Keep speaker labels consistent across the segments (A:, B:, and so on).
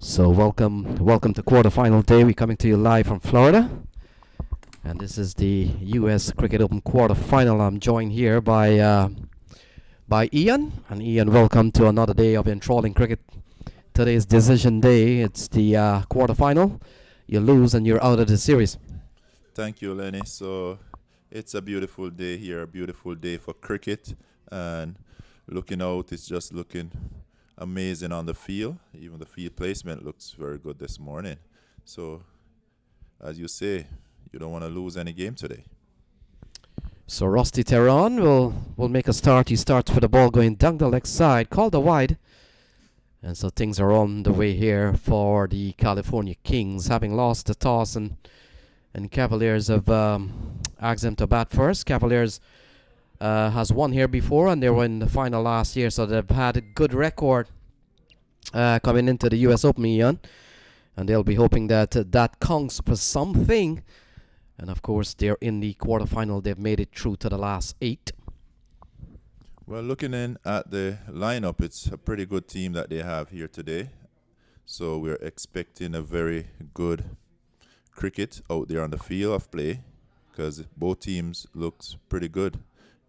A: So welcome to quarterfinal day. We're coming to you live from Florida, and this is the U.S. Cricket Open quarterfinal. I'm joined here by Ian, and Ian, welcome to another day of enthralling cricket. Today is decision day. It's the quarterfinal. You lose and you're out of the series.
B: Thank you, Lenny. So it's a beautiful day here, a beautiful day for cricket, and looking out, it's just looking amazing on the field. Even the field placement looks very good this morning. So, as you say, you don't want to lose any game today.
A: So Rusty Tehran will make a start. He starts with the ball going down the leg side, called a wide. And so things are on the way here for the California Kings, having lost the toss, and Cavaliers have asked them to bat first. Cavaliers has won here before, and they were in the final last year, so they've had a good record coming into the U.S. Open, Ian. And they'll be hoping that that counts for something. And of course, they're in the quarterfinal. They've made it through to the last 8.
B: Well, looking in at the lineup, it's a pretty good team that they have here today. So we're expecting a very good cricket out there on the field of play, because both teams looks pretty good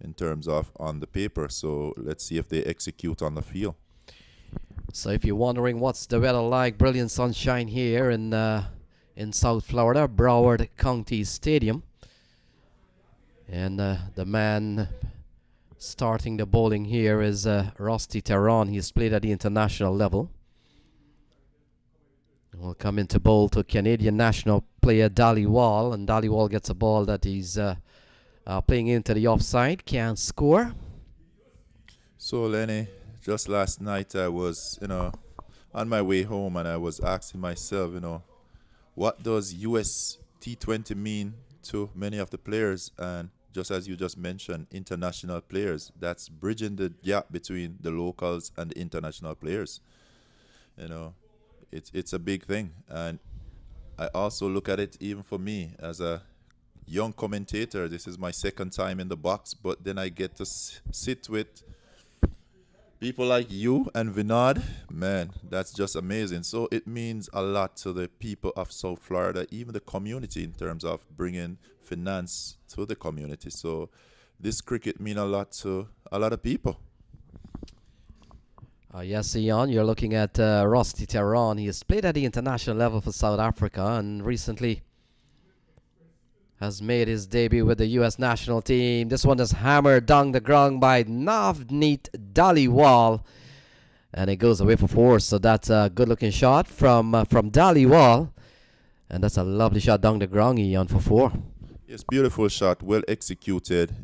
B: in terms of on the paper. So let's see if they execute on the field.
A: So if you're wondering what's the weather like, brilliant sunshine here in South Florida, Broward County Stadium. And the man starting the bowling here is Rusty Tehran. He's played at the international level. Will come into bowl to Canadian national player Dali Wall, and Dali Wall gets a ball that he's playing into the offside, can't score.
B: So Lenny, just last night I was, on my way home, and I was asking myself, what does US T20 mean to many of the players? And just as you just mentioned, international players, that's bridging the gap between the locals and the international players. It's a big thing. And I also look at it, even for me as a young commentator, this is my second time in the box, but then I get to sit with people like you and Vinod. Man, that's just amazing. So it means a lot to the people of South Florida, even the community, in terms of bringing finance to the community. So this cricket means a lot to a lot of people.
A: Yes, Ian, you're looking at Rusty Tehran. He has played at the international level for South Africa, and recently has made his debut with the U.S. national team. This one is hammered down the ground by Navneet Dhaliwal, and it goes away for 4. So that's a good-looking shot from Dhaliwal, and that's a lovely shot down the ground, Ian, for 4.
B: Yes, beautiful shot, well executed.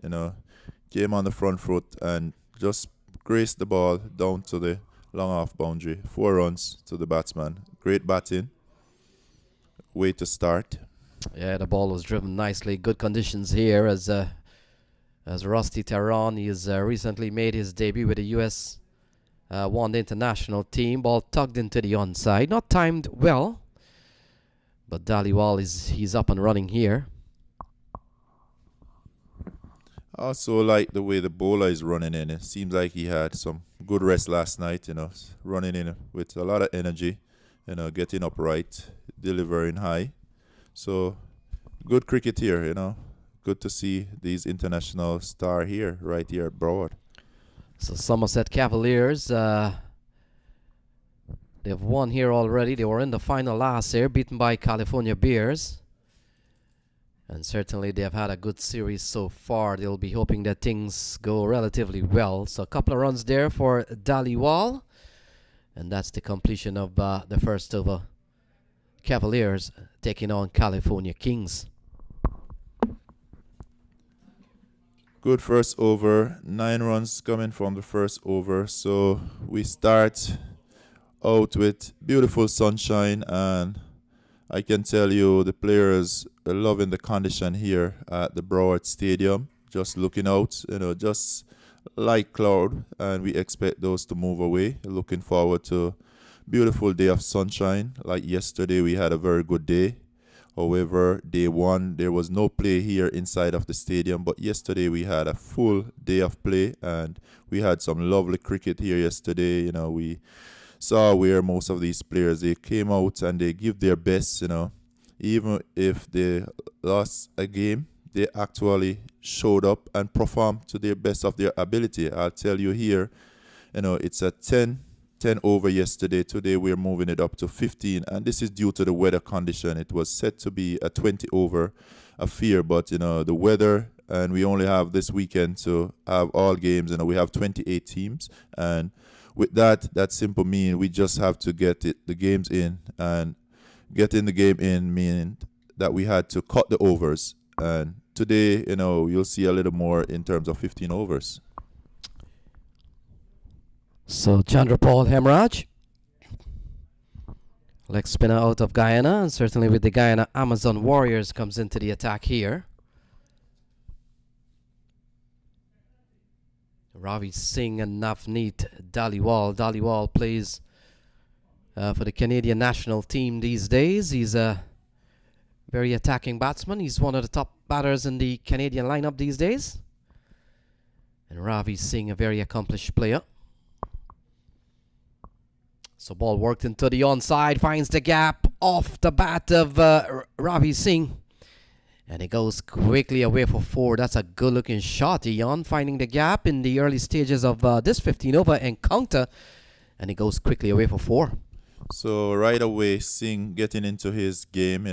B: Came on the front foot and just graced the ball down to the long off boundary. 4 runs to the batsman. Great batting. Way to start.
A: Yeah, the ball was driven nicely. Good conditions here as Rusty Tehran. He has recently made his debut with the U.S. One international team. Ball tugged into the onside. Not timed well, but Dhaliwal he's up and running here.
B: Also like the way the bowler is running in. It seems like he had some good rest last night, running in with a lot of energy, getting upright, delivering high. So good cricket here, Good to see these international star here, right here at Broward.
A: So Somerset Cavaliers, they've won here already. They were in the final last year, beaten by California Bears. And certainly they have had a good series so far. They'll be hoping that things go relatively well. So a couple of runs there for Dhaliwal. And that's the completion of the first over. Cavaliers taking on California Kings.
B: Good first over. 9 runs coming from the first over. So we start out with beautiful sunshine, and I can tell you the players are loving the condition here at the Broward Stadium. Just looking out, just light cloud, and we expect those to move away. Looking forward to beautiful day of sunshine. Like yesterday, we had a very good day. However, day 1, there was no play here inside of the stadium, but yesterday we had a full day of play, and we had some lovely cricket here yesterday. We saw where most of these players, they came out and they give their best, even if they lost a game, they actually showed up and performed to the best of their ability. I'll tell you here, it's a 10 over yesterday. Today we're moving it up to 15, and this is due to the weather condition. It was set to be a 20 over affair, but the weather, and we only have this weekend to have all games. We have 28 teams, and with that simple mean we just have to get the games in, and getting the game in meaning that we had to cut the overs. And today, you'll see a little more in terms of 15 overs.
A: So Chandrapal Hemraj, leg spinner out of Guyana, and certainly with the Guyana Amazon Warriors, comes into the attack here. Ravi Singh and Navneet Dhaliwal. Dhaliwal plays for the Canadian national team these days. He's a very attacking batsman. He's one of the top batters in the Canadian lineup these days. And Ravi Singh, a very accomplished player. So ball worked into the onside, finds the gap off the bat of Ravi Singh. And it goes quickly away for 4. That's a good looking shot, Ian, finding the gap in the early stages of this 15 over encounter. And it goes quickly away for 4.
B: So right away, Singh getting into his game,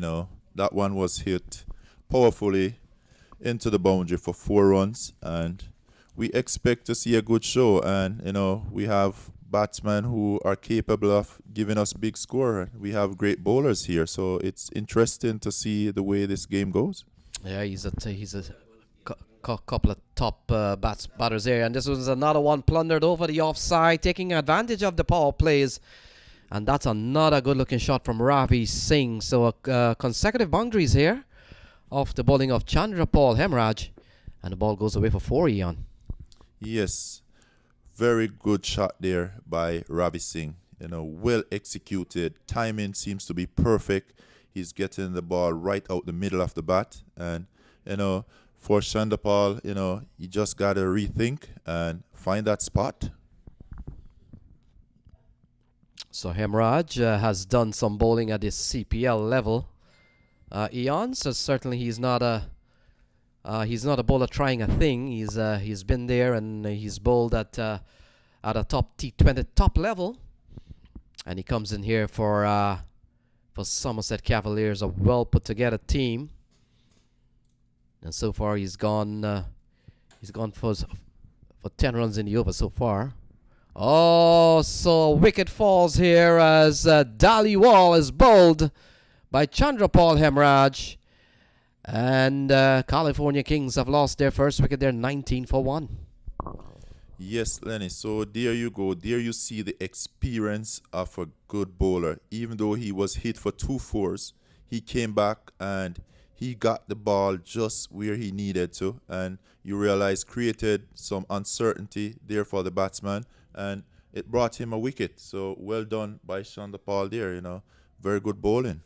B: that one was hit powerfully into the boundary for 4 runs. And we expect to see a good show. And, we have batsmen who are capable of giving us big score. We have great bowlers here, so it's interesting to see the way this game goes.
A: Yeah, he's a couple of top batters there, and this was another one plundered over the offside, taking advantage of the power plays, and that's another good-looking shot from Ravi Singh. So consecutive boundaries here off the bowling of Chandrapal Hemraj, and the ball goes away for 4, Ian.
B: Yes. Very good shot there by Ravi Singh. Well executed. Timing seems to be perfect. He's getting the ball right out the middle of the bat. And, for Chandrapal, you just got to rethink and find that spot.
A: So Hemraj has done some bowling at the CPL level. Eon, so certainly he's not a bowler trying a thing. He's been there and he's bowled at a top T20 top level, and he comes in here for Somerset Cavaliers, a well put together team. And so far he's gone for 10 runs in the over so far. Oh, so wicket falls here as Dhaliwal is bowled by Chandrapal Hemraj. And California Kings have lost their first wicket. They're 19 for 1.
B: Yes, Lenny. So there you go. There you see the experience of a good bowler. Even though he was hit for 2 fours, he came back and he got the ball just where he needed to. And you realize created some uncertainty there for the batsman. And it brought him a wicket. So well done by Chandrapal there, Very good bowling.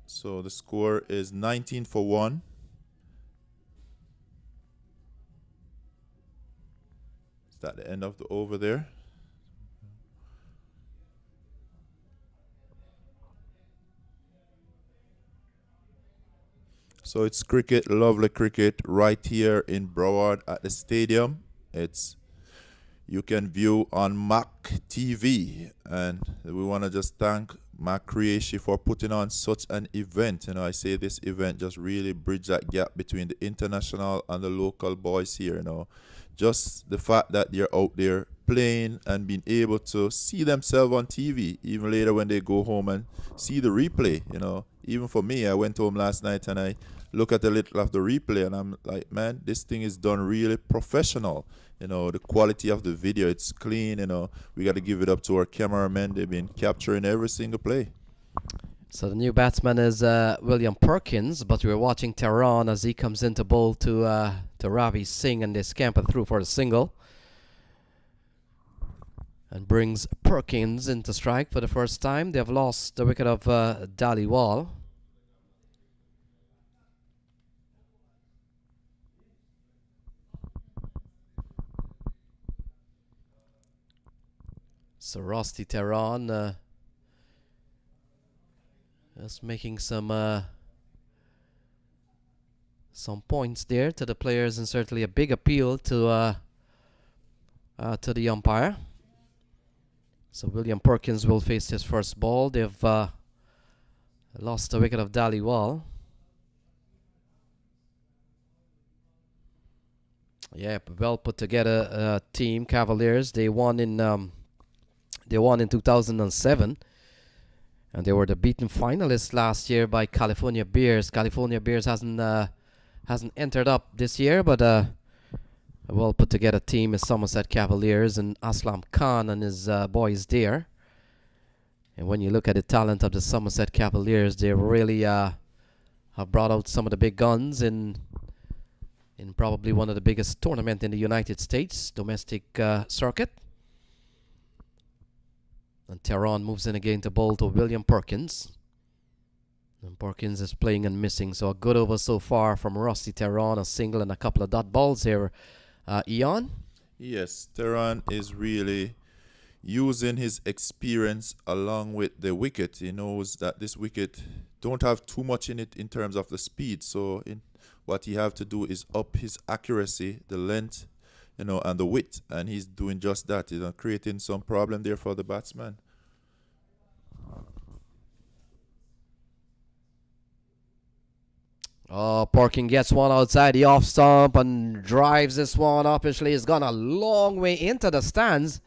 B: So the score is 19 for 1. Is that the end of the over there? So it's cricket, lovely cricket, right here in Broward at the stadium. You can view on MAQ TV, and we want to just thank MAQ Creation for putting on such an event. I say this event just really bridge that gap between the international and the local boys here. Just the fact that they're out there playing and being able to see themselves on TV, even later when they go home and see the replay. Even for me, I went home last night and I look at a little of the replay and I'm like, man, this thing is done really professional. The quality of the video, it's clean. We got to give it up to our cameramen. They've been capturing every single play.
A: So the new batsman is William Perkins, but we're watching Tehran as he comes into bowl to Ravi Singh, and they scamper through for a single. And brings Perkins into strike for the first time. They've lost the wicket of Dhaliwal. So Rusty Tehran is making some points there to the players, and certainly a big appeal to the umpire. So William Perkins will face his first ball. They've lost the wicket of Dhaliwal. Yeah, well put together team. Cavaliers. They won in 2007, and they were the beaten finalists last year by California Bears. California Bears hasn't entered up this year, but a well put together team is Somerset Cavaliers, and Aslam Khan and his boys there. And when you look at the talent of the Somerset Cavaliers, they really have brought out some of the big guns in probably one of the biggest tournament in the United States domestic circuit. And Tehran moves in again to bowl to William Perkins. And Perkins is playing and missing, so a good over so far from Rusty Tehran, a single and a couple of dot balls here. Ian?
B: Yes, Tehran is really using his experience along with the wicket. He knows that this wicket don't have too much in it in terms of the speed, so what he have to do is up his accuracy, the length, and the width, and he's doing just that. He's creating some problem there for the batsman.
A: Oh, Perkins gets one outside the off stump and drives this one up. Actually, it's gone a long way into the stands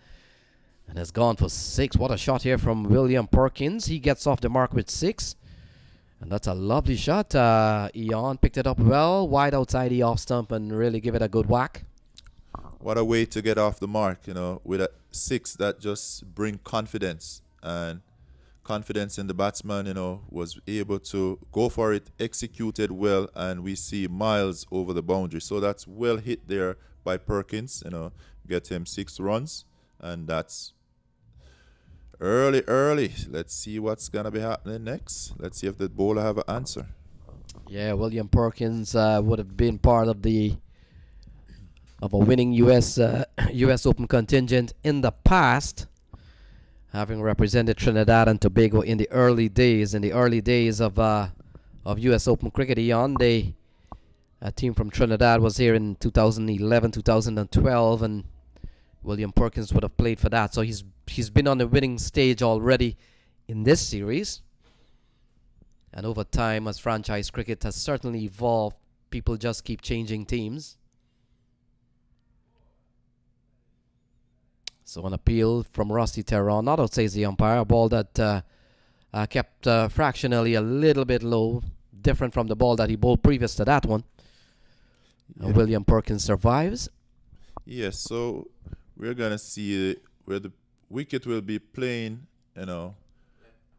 A: and has gone for 6. What a shot here from William Perkins. He gets off the mark with 6. And that's a lovely shot. Ian picked it up well, wide outside the off stump, and really give it a good whack.
B: What a way to get off the mark, with a 6 that just bring confidence. And confidence in the batsman, was able to go for it, executed well, and we see miles over the boundary. So that's well hit there by Perkins, get him 6 runs, and that's early. Let's see what's going to be happening next. Let's see if the bowler have an answer.
A: Yeah, William Perkins would have been part of a winning U.S. Open contingent in the past, having represented Trinidad and Tobago in the early days of U.S. Open cricket. A team from Trinidad was here in 2011, 2012, and William Perkins would have played for that. So he's been on the winning stage already in this series. And over time, as franchise cricket has certainly evolved, people just keep changing teams. So an appeal from Rusty Tehran, not outside the umpire, a ball that kept fractionally a little bit low, different from the ball that he bowled previous to that one. Yeah. William Perkins survives.
B: Yes, so we're going to see where the wicket will be playing,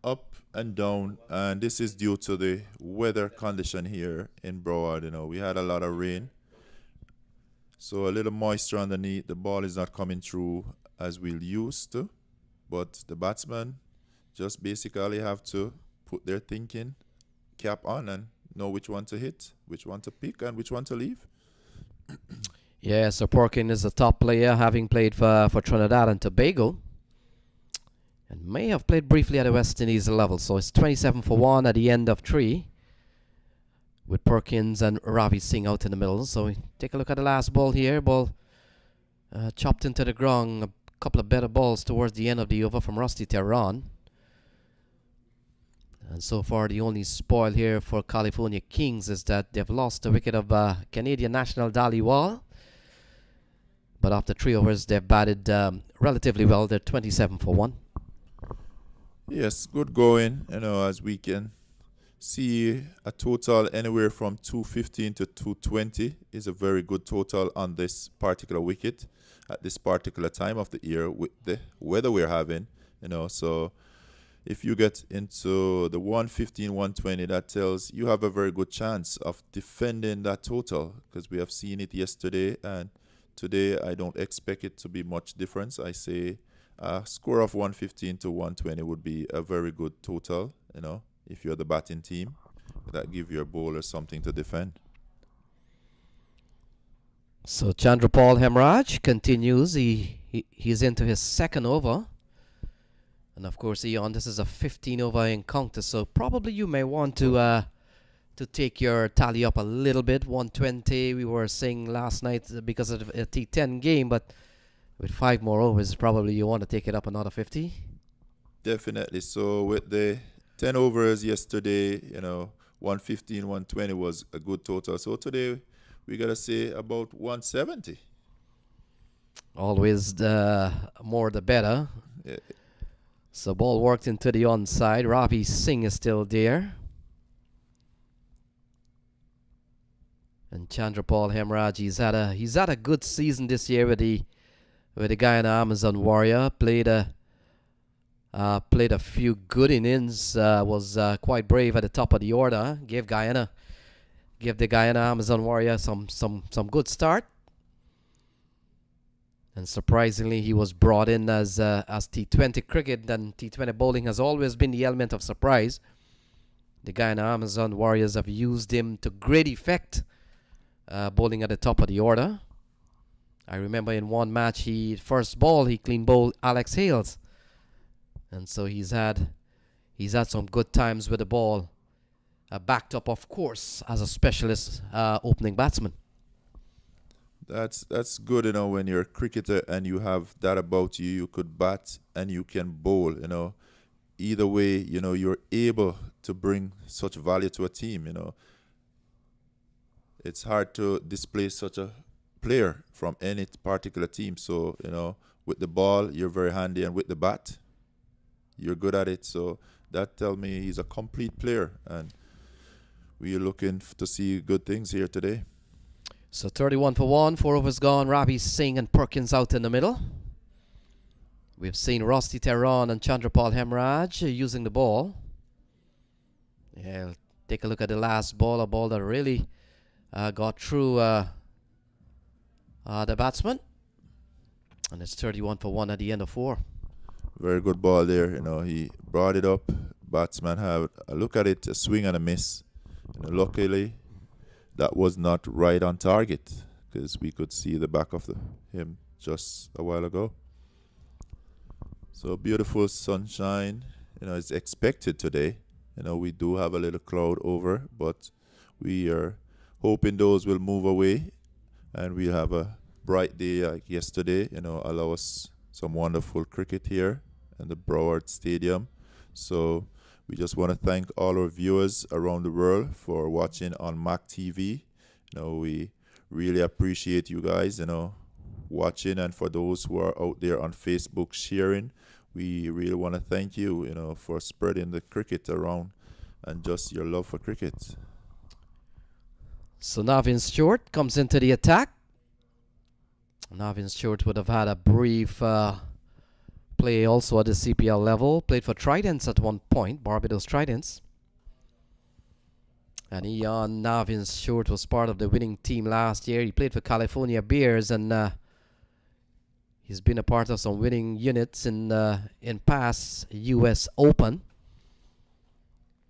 B: up and down, and this is due to the weather condition here in Broward. We had a lot of rain, so a little moisture underneath. The ball is not coming through as we'll used to, but the batsmen just basically have to put their thinking cap on and know which one to hit, which one to pick, and which one to leave.
A: Yeah, so Perkins is a top player, having played for Trinidad and Tobago, and may have played briefly at the West Indies level. So it's 27 for 1 at the end of 3, with Perkins and Ravi Singh out in the middle. So we take a look at the last ball here. Ball chopped into the ground. A couple of better balls towards the end of the over from Rusty Tehran. And so far, the only spoil here for California Kings is that they've lost the wicket of Canadian national Dhaliwal. But after 3 overs, they've batted relatively well. They're 27 for 1.
B: Yes, good going. As we can see, a total anywhere from 215 to 220 is a very good total on this particular wicket at this particular time of the year with the weather we're having. So if you get into the 115, 120, that tells you have a very good chance of defending that total, because we have seen it yesterday, and today I don't expect it to be much difference. I say a score of 115 to 120 would be a very good total, if you're the batting team. That give your bowler something to defend.
A: So Chandrapal Hemraj continues. He's into his second over. And of course, Eon, this is a 15 over encounter, so probably you may want to take your tally up a little bit. 120, we were saying last night because of a T10 game, but with 5 more overs, probably you want to take it up another 50.
B: Definitely. So with the 10 overs yesterday, 115, 120 was a good total. So today we got to say about 170.
A: Always the more the better.
B: Yeah.
A: So ball worked into the onside. Ravi Singh is still there. And Chandrapal Hemraj, he's had a good season this year with the Guyana Amazon Warrior. Played a few good innings. Was quite brave at the top of the order. Gave the Guyana Amazon Warrior some good start. And surprisingly, he was brought in as T20 cricket, and T20 bowling has always been the element of surprise. The Guyana Amazon Warriors have used him to great effect, bowling at the top of the order. I remember in one match, he clean bowled Alex Hales, and so he's had some good times with the ball, backed up, of course, as a specialist opening batsman.
B: That's good, when you're a cricketer and you have that about you. You could bat and you can bowl, Either way, you're able to bring such value to a team, It's hard to display such a player from any particular team. So, with the ball, you're very handy, and with the bat, you're good at it. So that tells me he's a complete player, and we're looking to see good things here today.
A: So 31 for 1, 4 overs gone. Ravi Singh and Perkins out in the middle. We've seen Rusty Tehran and Chandrapal Hemraj using the ball. Yeah, take a look at the last ball, a ball that really got through the batsman. And it's 31 for 1 at the end of 4.
B: Very good ball there. He brought it up. Batsman had a look at it, a swing and a miss. Luckily, that was not right on target, because we could see the back of him just a while ago. So beautiful sunshine, it's expected today. We do have a little cloud over, but we are hoping those will move away, and we'll have a bright day like yesterday, allow us some wonderful cricket here in the Broward Stadium. So we just want to thank all our viewers around the world for watching on MAQ TV. We really appreciate you guys, watching, and for those who are out there on Facebook sharing, we really want to thank you, for spreading the cricket around and just your love for cricket.
A: So Navin Stewart comes into the attack. Navin Stewart would have had a brief play also at the CPL level. Played for Tridents at one point, Barbados Tridents. And Navin Stewart was part of the winning team last year. He played for California Bears, and he's been a part of some winning units in past U.S. Open.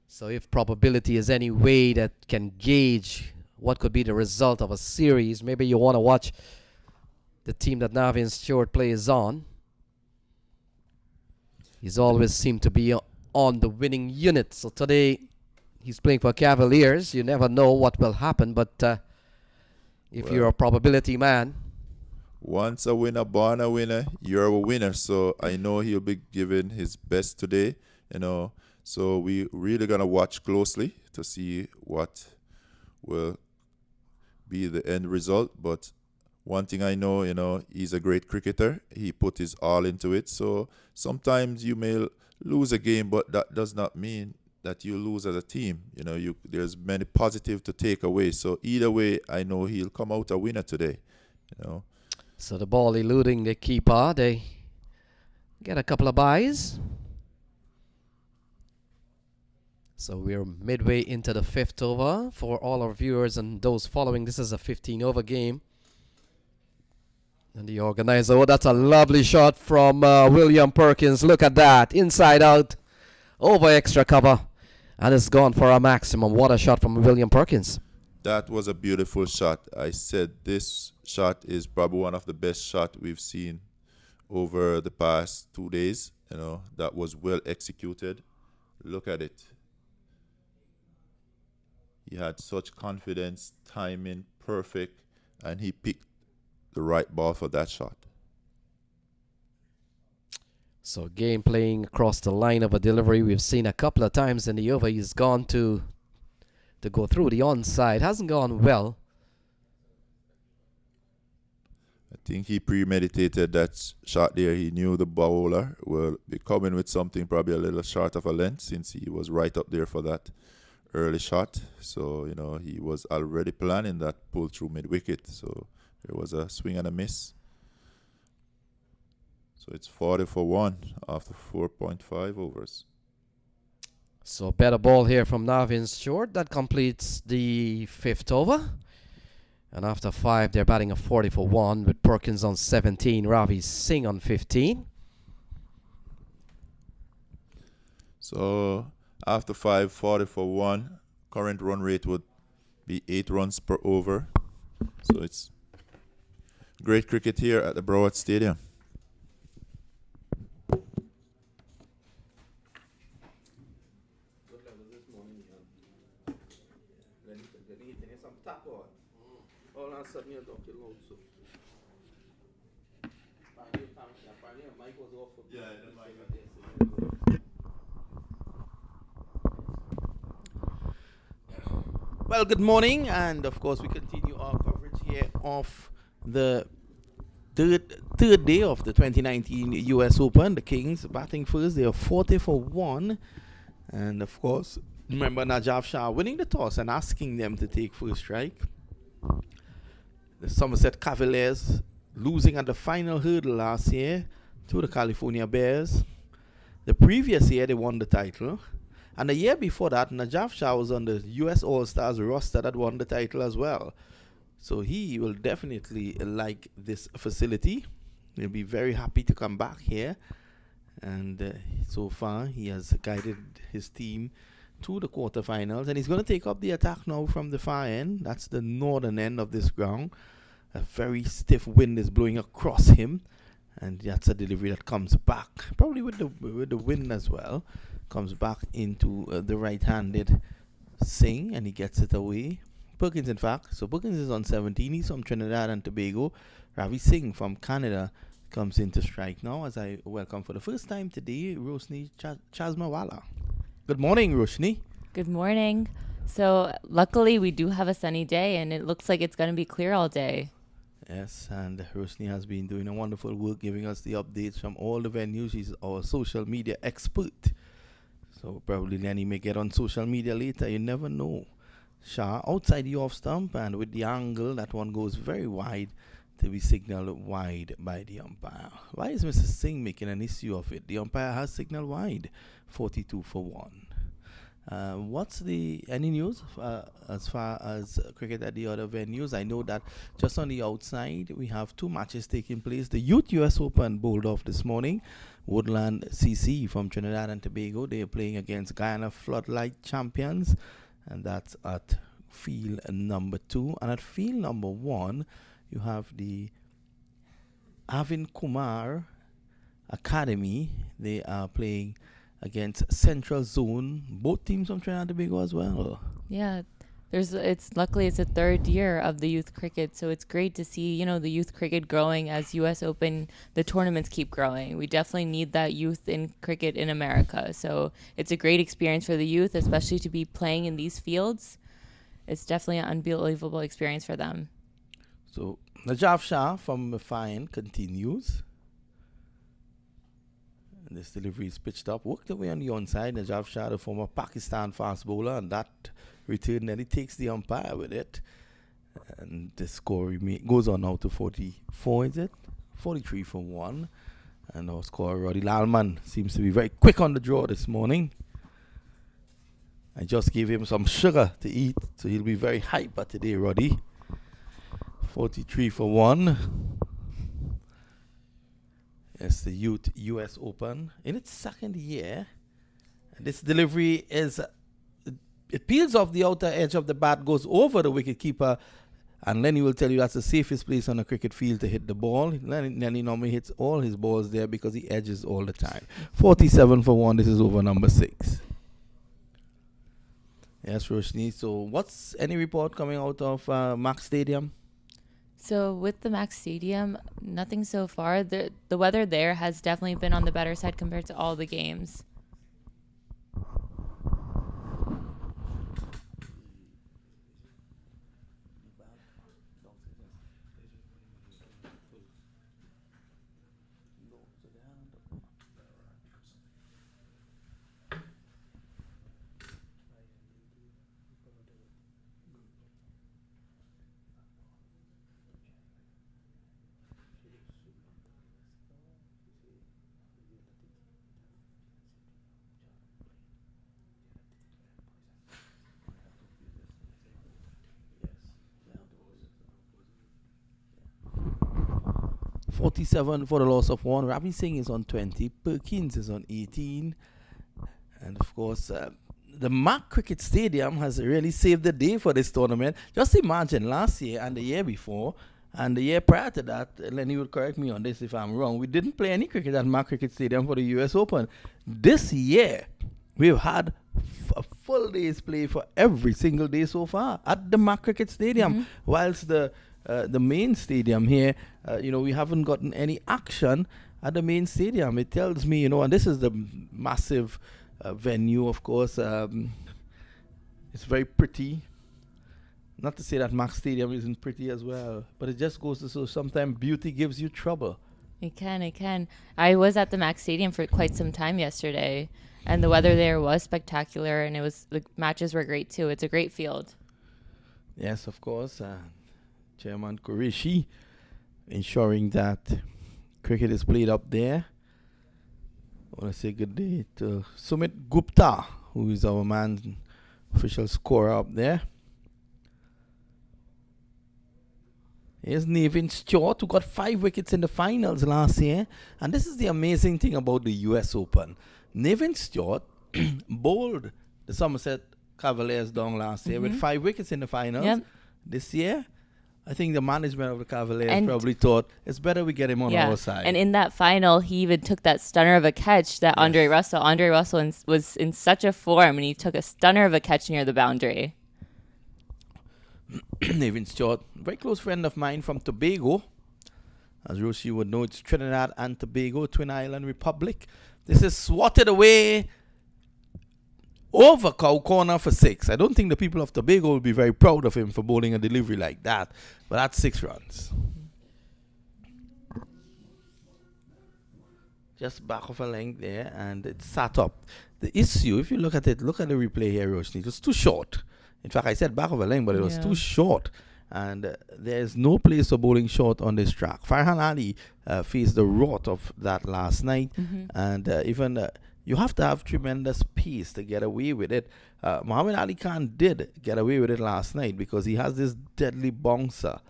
A: So if probability is any way that can gauge what could be the result of a series, maybe you want to watch the team that Navin Stewart plays on. He's always seemed to be on the winning unit. So today he's playing for Cavaliers. You never know what will happen, but if you're a probability man,
B: once a winner, born a winner, you're a winner. So I know he'll be giving his best today, So we really gonna watch closely to see what will be the end result. But one thing I know, he's a great cricketer. He put his all into it. So sometimes you may lose a game, but that does not mean that you lose as a team. There's many positive to take away. So either way, I know he'll come out a winner today.
A: So the ball eluding the keeper. They get a couple of byes. So we're midway into the 5th over. For all our viewers and those following, this is a 15-over game. And the organizer, that's a lovely shot from William Perkins. Look at that. Inside out, over extra cover. And it's gone for a maximum. What a shot from William Perkins.
B: That was a beautiful shot. I said this shot is probably one of the best shots we've seen over the past 2 days. that was well executed. Look at it. He had such confidence, timing, perfect, and he picked the right ball for that shot.
A: So game playing across the line of a delivery we've seen a couple of times in the over. He's gone to go through the onside. Hasn't gone well.
B: I think he premeditated that shot there. He knew the bowler will be coming with something probably a little short of a length, since he was right up there for that early shot. So, he was already planning that pull through mid-wicket. So there was a swing and a miss. So it's 40 for 1 after 4.5 overs.
A: So better ball here from Navin Stewart. That completes the 5th over. And after 5, they're batting a 40 for 1 with Perkins on 17, Ravi Singh on 15.
B: So after 5, 40 for 1, current run rate would be 8 runs per over. So it's great cricket here at the Broward Stadium.
C: Well, good morning, and of course we continue our coverage here of the third day of the 2019 US Open. The Kings batting first. They are 40 for 1, and of course, remember Najaf Shah winning the toss and asking them to take first strike. The Somerset Cavaliers losing at the final hurdle last year to the California Bears. The previous year they won the title. And the year before that, Najaf Shah was on the US All-Stars roster that won the title as well. So he will definitely like this facility. He'll be very happy to come back here. And so far, he has guided his team to the quarterfinals. And he's going to take up the attack now from the far end. That's the northern end of this ground. A very stiff wind is blowing across him. And that's a delivery that comes back, probably with the wind as well. Comes back into the right-handed Singh, and he gets it away. Perkins, in fact. So Perkins is on 17. He's from Trinidad and Tobago. Ravi Singh from Canada comes into strike now, as I welcome for the first time today Roshni Chasmawala. Good morning, Roshni.
D: Good morning. So luckily we do have a sunny day, and it looks like it's going to be clear all day.
C: Yes, and Roshni has been doing a wonderful work giving us the updates from all the venues. She's our social media expert. So probably Lenny may get on social media later. You never know. Shah outside the off stump, and with the angle, that one goes very wide to be signaled wide by the umpire. Why is Mr. Singh making an issue of it? The umpire has signaled wide, 42 for 1. What's any news as far as cricket at the other venues? I know that just on the outside we have 2 matches taking place. The Youth US Open bowled off this morning. Woodland CC from Trinidad and Tobago, they are playing against Guyana Floodlight champions, and that's at field number 2. And at field number 1 you have the Avin Kumar Academy. They are playing against Central Zone, both teams from Trinidad and Tobago as well.
D: Yeah, luckily it's the 3rd year of the youth cricket, so it's great to see, the youth cricket growing as US Open, the tournaments keep growing. We definitely need that youth in cricket in America. So it's a great experience for the youth, especially to be playing in these fields. It's definitely an unbelievable experience for them.
C: So Najaf Shah from the fine continues. And this delivery is pitched up, worked away on the onside. Najaf Shah, the former Pakistan fast bowler, and that return, then he takes the umpire with it. And the score goes on now to 44, is it? 43 for 1. And our scorer, Roddy Lalman, seems to be very quick on the draw this morning. I just gave him some sugar to eat, so he'll be very hyper today, Roddy. 43 for 1. It's the Youth US Open in its 2nd year. This delivery it peels off the outer edge of the bat, goes over the wicketkeeper And Lenny will tell you that's the safest place on a cricket field to hit the ball. Lenny normally hits all his balls there because he edges all the time. 47 for 1. This is over number 6. Yes, Roshni. So what's any report coming out of MAQ Stadium?
D: So with the MAQ Stadium, nothing so far. The weather there has definitely been on the better side compared to all the games.
C: .47 for the loss of 1. Ravi Singh is on 20. Perkins is on 18. And of course, the MAQ Cricket Stadium has really saved the day for this tournament. Just imagine last year and the year before, and the year prior to that, Lenny would correct me on this if I'm wrong, we didn't play any cricket at MAQ Cricket Stadium for the US Open. This year, we've had a full day's play for every single day so far at the MAQ Cricket Stadium, whilst the main stadium here, we haven't gotten any action at the main stadium. It tells me, and this is the massive venue, of course. It's very pretty. Not to say that MAQ Stadium isn't pretty as well, but it just goes to show sometimes beauty gives you trouble.
D: It can. I was at the MAQ Stadium for quite some time yesterday, and the weather there was spectacular, and the matches were great too. It's a great field.
C: Yes, of course. Chairman Qureshi ensuring that cricket is played up there. I want to say good day to Sumit Gupta, who is our official scorer up there. Here's Navin Stewart, who got 5 wickets in the finals last year. And this is the amazing thing about the US Open. Navin Stewart bowled the Somerset Cavaliers down last year with 5 wickets in the finals.
D: Yep.
C: This year, I think the management of the Cavaliers probably thought it's better we get him on our side.
D: And in that final, he even took that stunner of a catch that Andre Russell was in such a form, and he took a stunner of a catch near the boundary.
C: Navin Stewart, very close friend of mine from Tobago. As Roshi would know, it's Trinidad and Tobago, Twin Island Republic. This is swatted away over cow corner for 6. I don't think the people of Tobago will be very proud of him for bowling a delivery like that, but that's 6 runs. Just back of a length there, and it's sat up. The issue, if you look at it, look at the replay here, Roshni, it was too short. In fact, I said back of a length, but it was too short. And there's no place for bowling short on this track. Farhan Ali faced the rot of that last night, and even you have to have tremendous pace to get away with it. Muhammad Ali Khan did get away with it last night because he has this deadly bouncer.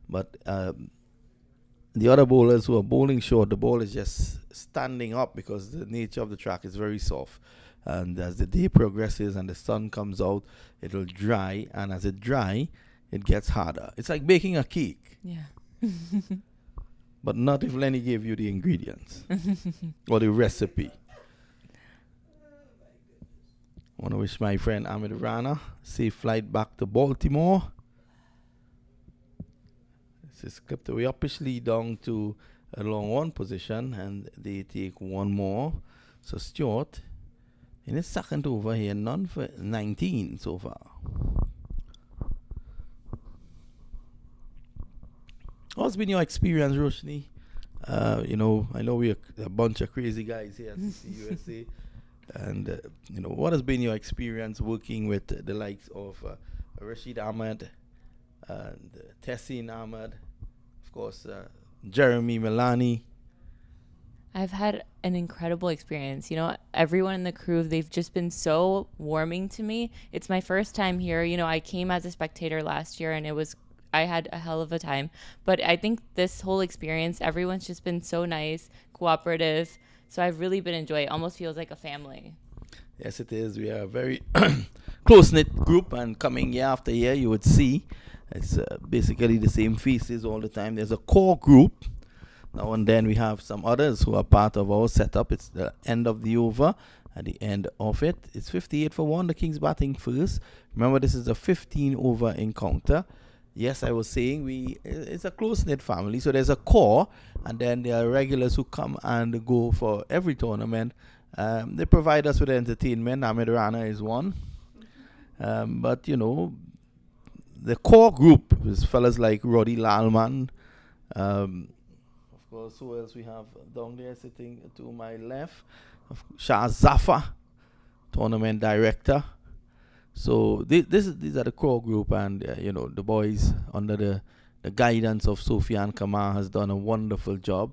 C: But the other bowlers who are bowling short, the ball is just standing up because the nature of the track is very soft. And as the day progresses and the sun comes out, it will dry. And as it dry, it gets harder. It's like baking a cake.
D: Yeah.
C: But not if Lenny gave you the ingredients or the recipe. I want to wish my friend Ahmed Rana safe flight back to Baltimore. This is clipped away upishly down to a long 1 position, and they take 1 more. So Stewart in his second over here, none for 19 so far. What's been your experience, Roshni? I know we're a bunch of crazy guys here at CCUSA. And, what has been your experience working with the likes of Rashid Ahmed and Tessin Ahmed, of course, Jeremy Milani?
D: I've had an incredible experience. Everyone in the crew, they've just been so warming to me. It's my first time here. I came as a spectator last year, and I had a hell of a time. But I think this whole experience, everyone's just been so nice, cooperative. So I've really been enjoying it. Almost feels like a family. Yes,
C: it is. We are a very close-knit group, and coming year after year, you would see It's basically the same faces all the time. There's a core group. Now and then we have some others who are part of our setup. It's the end of the over. At the end of it, it's 58 for 1. The Kings batting first. Remember, this is a 15 over encounter. Yes, I was saying it's a close-knit family. So there's a core, and then there are regulars who come and go for every tournament. They provide us with entertainment. Ahmed Rana is one. But, you know, the core group is fellas like Roddy Lalman. Of course, who else we have down there sitting to my left? Shah Zafar, tournament director. So these are the core group, and you know, the boys under the guidance of Sofian Kamar has done a wonderful job.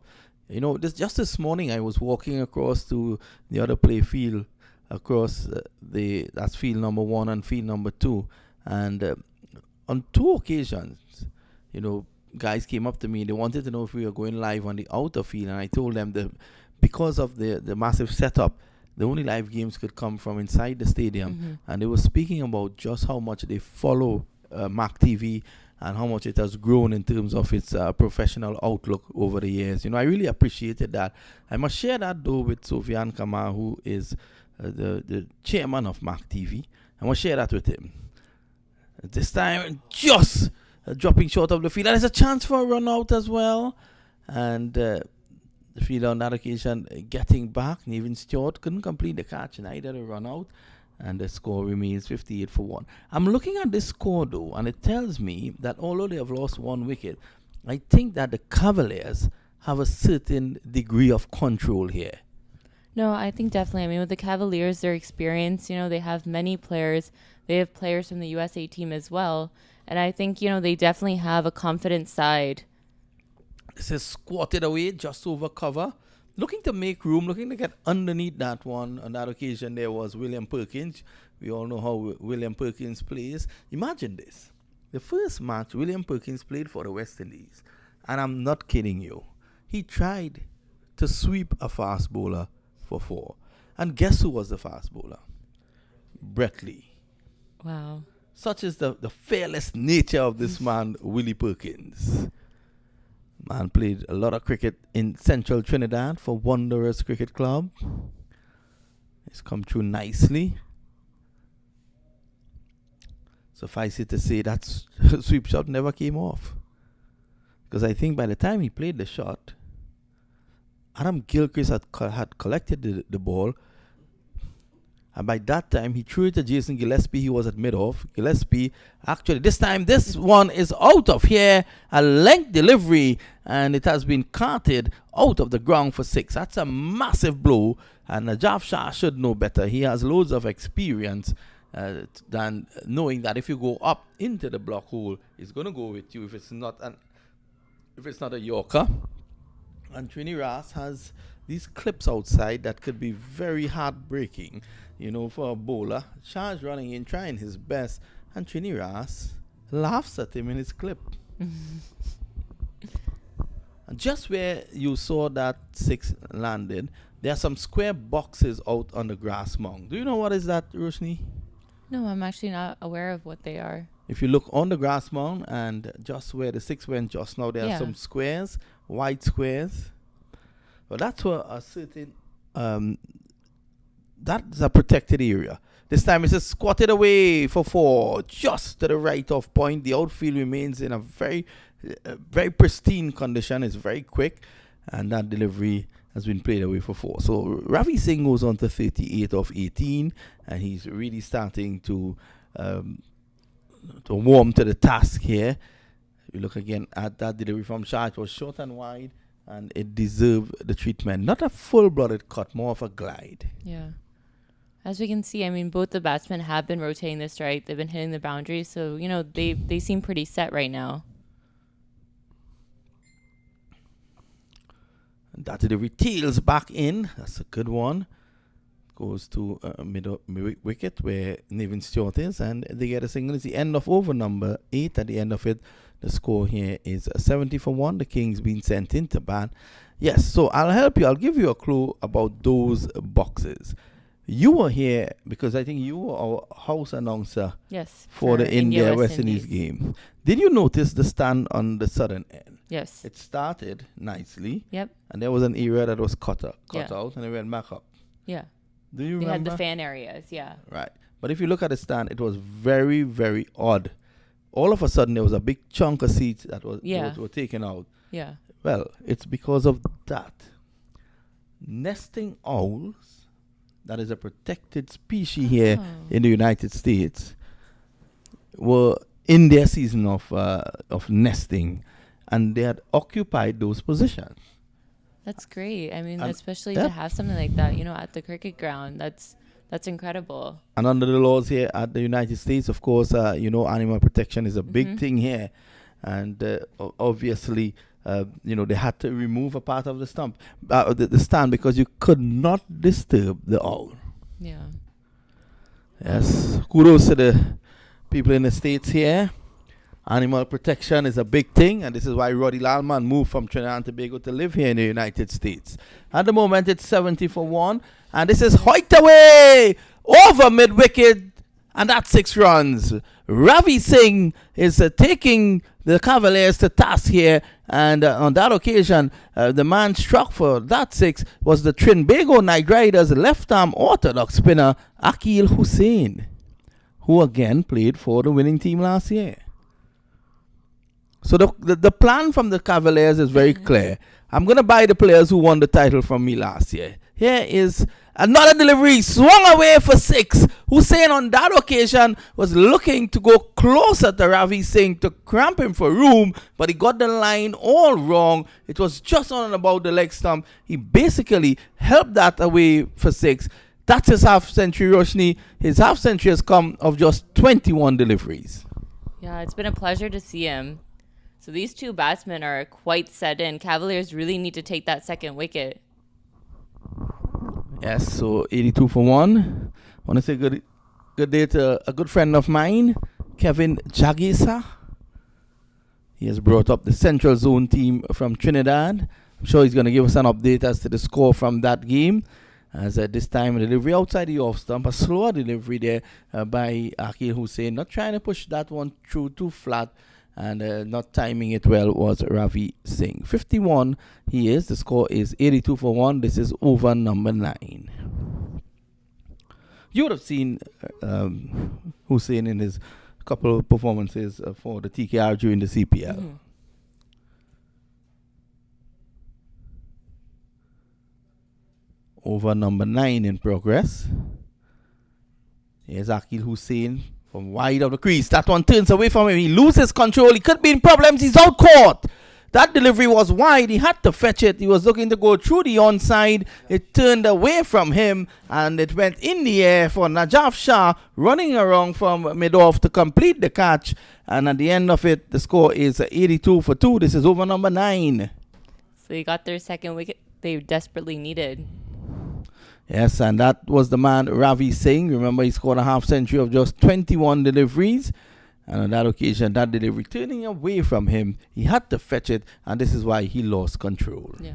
C: You know, just this morning I was walking across to the other play field, across that's field number 1 and field number 2, and on 2 occasions, you know, guys came up to me. They wanted to know if we were going live on the outer field, and I told them that because of the massive setup, the only live games could come from inside the stadium. And they were speaking about just how much they follow MAQ TV and how much it has grown in terms of its professional outlook over the years. You know, I really appreciated that. I must share that though with Sofian Kamar, who is the chairman of MAQ TV. I must share that with him. This time, just dropping short of the field. And there's a chance for a run out as well. And the field on that occasion getting back. Nevin Stewart couldn't complete the catch, neither the run out. And the score remains 58 for 1. I'm looking at this score though, and it tells me that although they have lost 1 wicket, I think that the Cavaliers have a certain degree of control here.
D: No, I think definitely. I mean, with the Cavaliers, their experience, you know, they have many players. They have players from the USA team as well. And I think, you know, they definitely have a confident side.
C: This is squatted away just over cover. Looking to make room, looking to get underneath that one. On that occasion, there was William Perkins. We all know how William Perkins plays. Imagine this. The first match, William Perkins played for the West Indies. And I'm not kidding you. He tried to sweep a fast bowler for 4. And guess who was the fast bowler? Brett Lee.
D: Wow.
C: Such is the fearless nature of this man, Willie Perkins. Man played a lot of cricket in central Trinidad for Wanderers Cricket Club. It's come through nicely. Suffice it to say that sweep shot never came off. Because I think by the time he played the shot, Adam Gilchrist had collected the ball. And by that time, he threw it to Jason Gillespie. He was at mid-off. Gillespie, actually, this time, this one is out of here. A length delivery, and it has been carted out of the ground for 6. That's a massive blow, and Najaf Shah should know better. He has loads of experience than knowing that if you go up into the block hole, it's going to go with you if it's not a Yorker. And Trini Ras has these clips outside that could be very heartbreaking, you know, for a bowler. Shah's running in, trying his best, and Trini Ras laughs at him in his clip. And just where you saw that 6 landed, there are some square boxes out on the grass mound. Do you know what is that, Roshni?
D: No, I'm actually not aware of what they are.
C: If you look on the grass mound and just where the 6 went just now, there are some squares, white squares. Well, that's where a certain, that's a protected area. This time it's just squatted away for 4, just to the right of point. The outfield remains in a very pristine condition. It's very quick, and that delivery has been played away for 4. So Ravi Singh goes on to 38 of 18, and he's really starting to warm to the task here. We look again at that delivery from Shah. It was short and wide, and it deserved the treatment. Not a full-blooded cut, more of a glide.
D: Yeah. As we can see, I mean, both the batsmen have been rotating this right. They've been hitting the boundaries, so, you know, they seem pretty set right now.
C: And that delivery tails back in. That's a good one. Goes to mid wicket where Nevin Stewart is, and they get a single. It's the end of over number 8. At the end of it, the score here is 70 for 1. The Kings being sent into bat. Yes, so I'll help you. I'll give you a clue about those boxes. You were here because I think you were our house announcer
D: Yes.
C: for the India West
D: Indies.
C: Indies game. Did you notice the stand on the southern end?
D: Yes.
C: It started nicely,
D: Yep.
C: and there was an area that was cut
D: Yeah.
C: out, and it went back up.
D: Yeah.
C: Do you
D: They had
C: remember?
D: the fan areas. Yeah.
C: Right. But if you look at the stand, it was very, very odd. All of a sudden, there was a big chunk of seats that were taken out.
D: Yeah.
C: Well, it's because of that. Nesting owls, that is a protected species here in the United States, were in their season of nesting, and they had occupied those positions.
D: That's great. I mean,
C: And-
D: especially
C: yeah.
D: to have something like that, at the cricket ground. That's incredible.
C: And under the laws here at the United States, of course, animal protection is a big thing here. And obviously, they had to remove a part of the stump, the stand, because you could not disturb the owl.
D: Yeah.
C: Yes. Kudos to the people in the States here. Animal protection is a big thing, and this is why Roddy Lalman moved from Trinidad and Tobago to live here in the United States. At the moment, it's 70 for 1, and this is hoiked away over mid-wicket, and that's 6 runs. Ravi Singh is taking the Cavaliers to task here, and on that occasion, the man struck for that 6 was the Trinbago Knight Riders left-arm orthodox spinner Akil Hussain, who again played for the winning team last year. So the plan from the Cavaliers is very clear. I'm going to buy the players who won the title from me last year. Here is another delivery, swung away for 6. Hussain on that occasion was looking to go closer to Ravi Singh to cramp him for room, but he got the line all wrong. It was just on and about the leg stump. He basically helped that away for 6. That's his half century, Roshni. His half century has come of just 21 deliveries.
D: Yeah, it's been a pleasure to see him. So these two batsmen are quite set in. Cavaliers really need to take that second wicket.
C: Yes, so 82 for 1. I want to say good day to a good friend of mine, Kevin Jagisa. He has brought up the Central Zone team from Trinidad. I'm sure he's going to give us an update as to the score from that game. As at this time, a delivery outside the off stump, a slower delivery there by Akil Hussain. Not trying to push that one through too flat, and not timing it well was Ravi Singh. 51 he is. The score is 82 for 1. This is over number 9. You would have seen Hussain in his couple of performances for the TKR during the CPL. Over number 9 in progress. Here's Akil Hussain from wide of the crease. That one turns away from him. He loses control. He could be in problems. He's out caught. That delivery was wide. He had to fetch it. He was looking to go through the onside. It turned away from him, and it went in the air for Najaf Shah, running around from mid-off to complete the catch. And at the end of it, the score is 82 for 2. This is over number 9.
D: So they got their second wicket they desperately needed.
C: Yes, and that was the man Ravi Singh. Remember, he scored a half century of just 21 deliveries. And on that occasion, that delivery turning away from him, he had to fetch it, and this is why he lost control.
D: Yeah.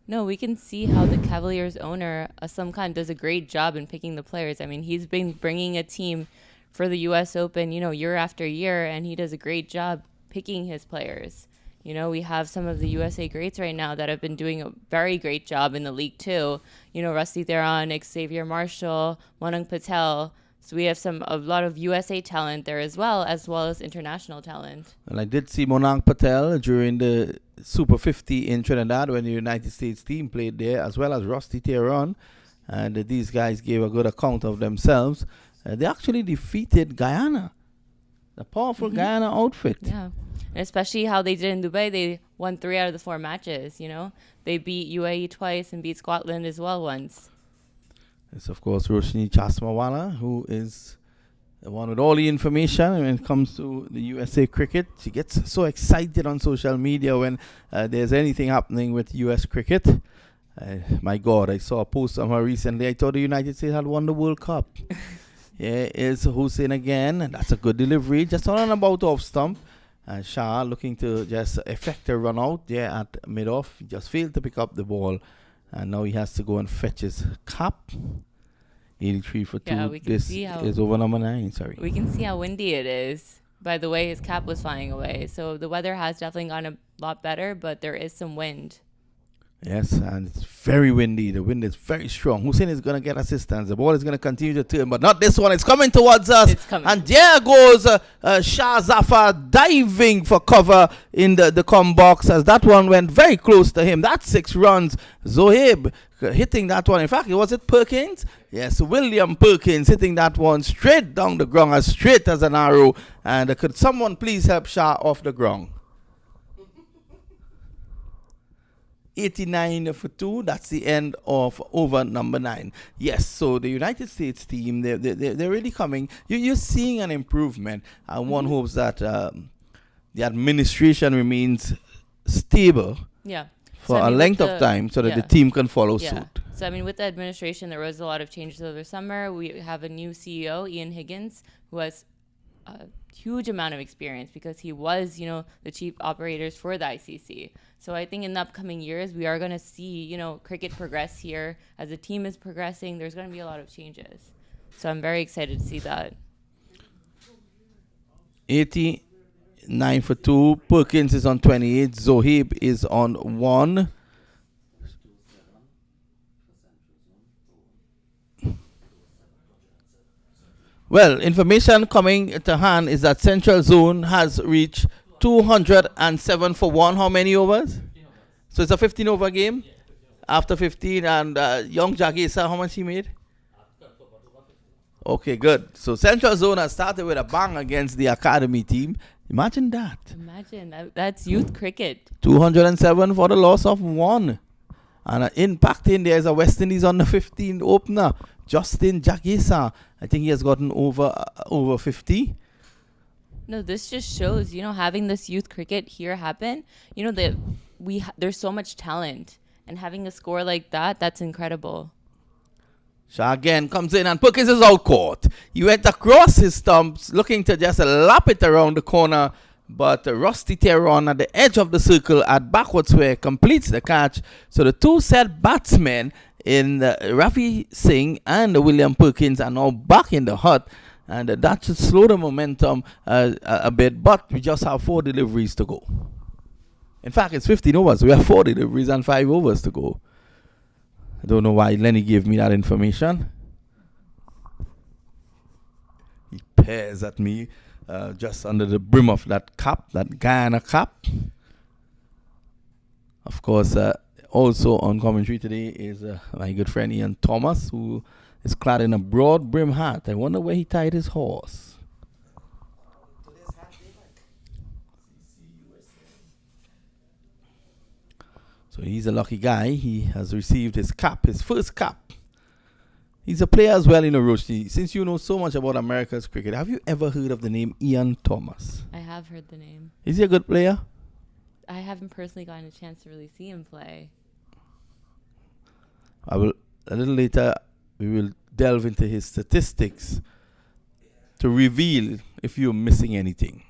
D: No, we can see how the Cavaliers owner, Aslam Khan, does a great job in picking the players. I mean, he's been bringing a team for the U.S. Open, year after year, and he does a great job picking his players. We have some of the USA greats right now that have been doing a very great job in the league too. Rusty Theron, Xavier Marshall, Manang Patel. So we have a lot of USA talent there as well as international talent.
C: And I did see Manang Patel during the Super 50 in Trinidad when the United States team played there, as well as Rusty Theron. And these guys gave a good account of themselves. They actually defeated Guyana, the powerful Guyana outfit.
D: Yeah. And especially how they did in Dubai, they won 3 out of the 4 matches, They beat UAE twice and beat Scotland as well once.
C: It's, of course, Roshni Chasmawala, who is the one with all the information when it comes to the USA cricket. She gets so excited on social media when there's anything happening with US cricket. My God, I saw a post on her recently. I thought the United States had won the World Cup. Here is Hussain again, and that's a good delivery. Just on and about off stump. Shah looking to just effect a run out there at mid-off. He just failed to pick up the ball. And now he has to go and fetch his cap. 83 for 2.
D: Yeah, we can
C: This
D: see how-
C: is over number 9. Sorry.
D: We can see how windy it is by the way his cap was flying away. So the weather has definitely gotten a lot better, but there is some wind.
C: Yes, and it's very windy. The wind is very strong. Hussein is going to get assistance. The ball is going to continue to turn, but not this one. It's coming towards us.
D: It's coming.
C: And there goes Shah Zafar diving for cover in the come box as that one went very close to him. That's 6 runs. Zohib hitting that one. In fact, was it Perkins? Yes, William Perkins hitting that one straight down the ground, as straight as an arrow. And could someone please help Shah off the ground? 89 for 2. That's the end of over number 9. Yes, so the United States team, they're really coming. You're seeing an improvement. And one hopes that the administration remains stable
D: Yeah.
C: for
D: So, I
C: a
D: mean, with
C: length of
D: the-
C: time so that the
D: yeah.
C: team can follow
D: Yeah.
C: suit.
D: So, I mean, with the administration, there was a lot of changes over summer. We have a new CEO, Ian Higgins, who has a huge amount of experience because he was, the chief operators for the ICC. So I think in the upcoming years, we are going to see, cricket progress here. As the team is progressing, there's going to be a lot of changes. So I'm very excited to see that.
C: 89 for 2. Perkins is on 28. Zohib is on 1. Well, information coming to hand is that Central Zone has reached 207 for 1. How many overs? So it's a 15 over game? After 15, and young Jagisa, how much he made? Okay, good. So Central Zone has started with a bang against the academy team. Imagine that.
D: Imagine, that's youth cricket.
C: 207 for the loss of 1. And impact in there is a West Indies on the 15 opener, Justin Jagisa. I think he has gotten over 50.
D: No, this just shows, having this youth cricket here happen, that there's so much talent. And having a score like that, that's incredible.
C: Shah again comes in and Perkins is out caught. He went across his stumps looking to just lap it around the corner. But Rusty Tehran at the edge of the circle at backward square completes the catch. So the two set batsmen in Rafi Singh and William Perkins are now back in the hut. And that should slow the momentum a bit. But we just have 4 deliveries to go. In fact, it's 15 overs. We have 4 deliveries and 5 overs to go. I don't know why Lenny gave me that information. He peers at me just under the brim of that cap, that Guyana cap. Of course, also on commentary today is my good friend Ian Thomas, who is clad in a broad brim hat. I wonder where he tied his horse. So he's a lucky guy. He has received his cap, his first cap. He's a player as well in Roshni. Since you know so much about America's cricket, have you ever heard of the name Ian Thomas?
D: I have heard the name.
C: Is he a good player?
D: I haven't personally gotten a chance to really see him play.
C: A little later, we will delve into his statistics to reveal if you're missing anything.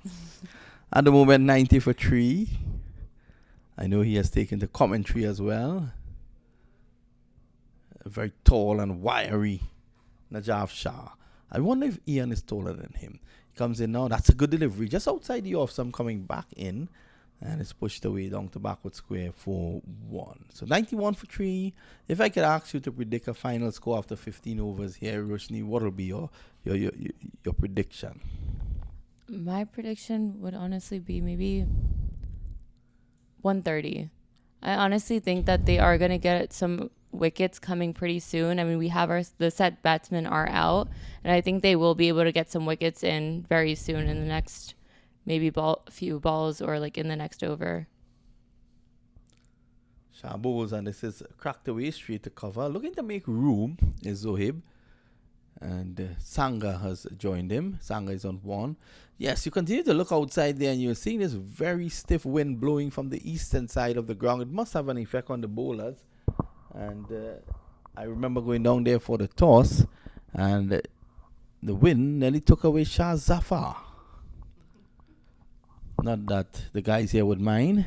C: At the moment, 90 for 3. I know he has taken the commentary as well. A very tall and wiry Najaf Shah. I wonder if Ian is taller than him. He comes in now. That's a good delivery. Just outside the off, some coming back in. And it's pushed away down to backward square for 1. So 91 for 3. If I could ask you to predict a final score after 15 overs here, Roshni, what will be your prediction?
D: My prediction would honestly be maybe 130. I honestly think that they are going to get some wickets coming pretty soon. I mean, we have the set batsmen are out, and I think they will be able to get some wickets in very soon in the next maybe few balls or like in the next over.
C: Shah bowls, and this is cracked away straight to cover. Looking to make room is Zohib. And Sanga has joined him. Sanga is on 1. Yes, you continue to look outside there and you're seeing this very stiff wind blowing from the eastern side of the ground. It must have an effect on the bowlers. And I remember going down there for the toss, and the wind nearly took away Shah Zafar. Not that the guys here would mind.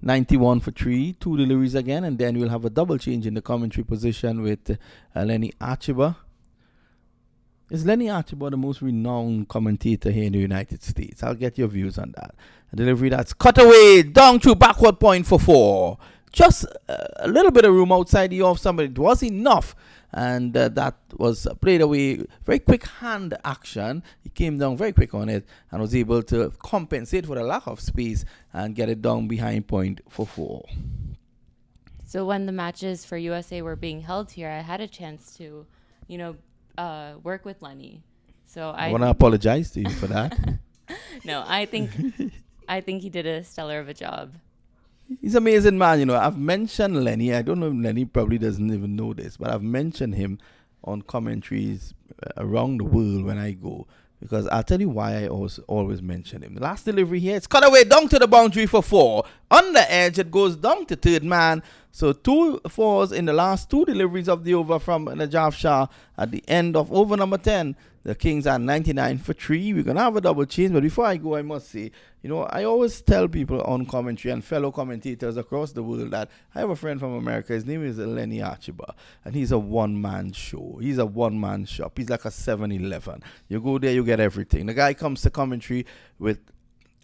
C: 91 for 3, 2 deliveries again, and then we'll have a double change in the commentary position with Lenny Archibald. Is Lenny Archibald the most renowned commentator here in the United States? I'll get your views on that. A delivery that's cut away, down to backward point for 4. Just a little bit of room outside the off stump, but it was enough. And that was played away. Very quick hand action. He came down very quick on it and was able to compensate for the lack of space and get it down behind point for 4.
D: So when the matches for USA were being held here, I had a chance to, work with Lenny. So
C: I want to apologize to you for that.
D: No, I think he did a stellar of a job.
C: He's an amazing man. I've mentioned Lenny. I don't know if Lenny probably doesn't even know this, but I've mentioned him on commentaries around the world when I go, because I'll tell you why I always mention him. The last delivery here, it's cut away down to the boundary for 4. On the edge, it goes down to third man. So 2 fours in the last 2 deliveries of the over from Najaf Shah at the end of over number 10. The Kings are 99 for 3. We're going to have a double change. But before I go, I must say, I always tell people on commentary and fellow commentators across the world that I have a friend from America. His name is Lenny Archibald. And he's a one-man show. He's a one-man shop. He's like a 7-Eleven. You go there, you get everything. The guy comes to commentary with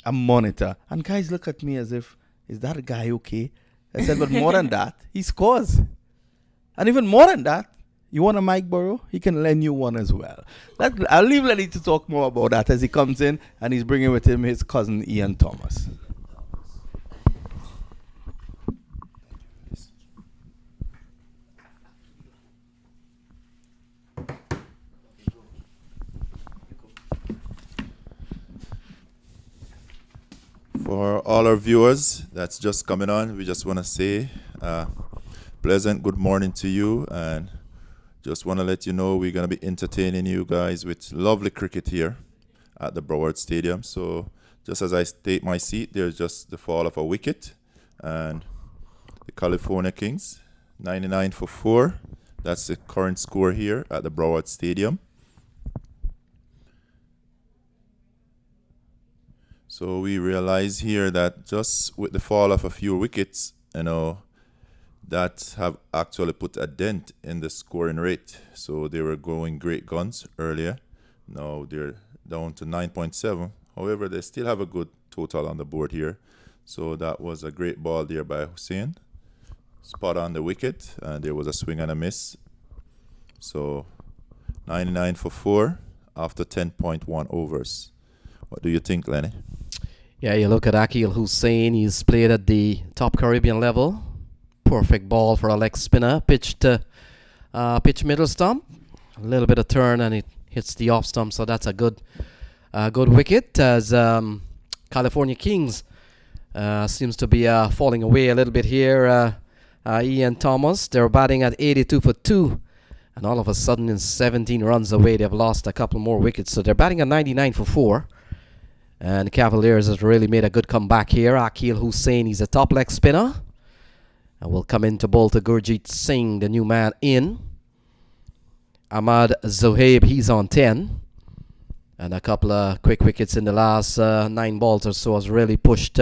C: a monitor. And guys look at me as if, is that guy okay? I said, but more than that, he scores. And even more than that, you want a mic borrow? He can lend you one as well. I'll leave Lenny to talk more about that as he comes in and he's bringing with him his cousin Ian Thomas.
B: For all our viewers that's just coming on, we just want to say pleasant good morning to you, and just want to let you know we're going to be entertaining you guys with lovely cricket here at the Broward Stadium. So just as I take my seat, there's just the fall of a wicket, and the California Kings 99 for 4. That's the current score here at the Broward Stadium. So we realize here that just with the fall of a few wickets, that have actually put a dent in the scoring rate. So they were going great guns earlier. Now they're down to 9.7. However, they still have a good total on the board here. So that was a great ball there by Hussein. Spot on the wicket, and there was a swing and a miss. So 99 for 4 after 10.1 overs. What do you think, Lenny?
A: Yeah, you look at Akil Hussein. He's played at the top Caribbean level. Perfect ball for a leg spinner. Pitch middle stump. A little bit of turn and it hits the off stump. So that's a good wicket as California Kings seems to be falling away a little bit here. Ian Thomas, they're batting at 82 for 2. And all of a sudden in 17 runs away, they've lost a couple more wickets. So they're batting at 99 for 4. And the Cavaliers has really made a good comeback here. Akil Hussein, he's a top leg spinner. And will come in to bowl to Gurjeet Singh, the new man in. Ahmad Zohaib, he's on 10. And a couple of quick wickets in the last 9 balls or so has really pushed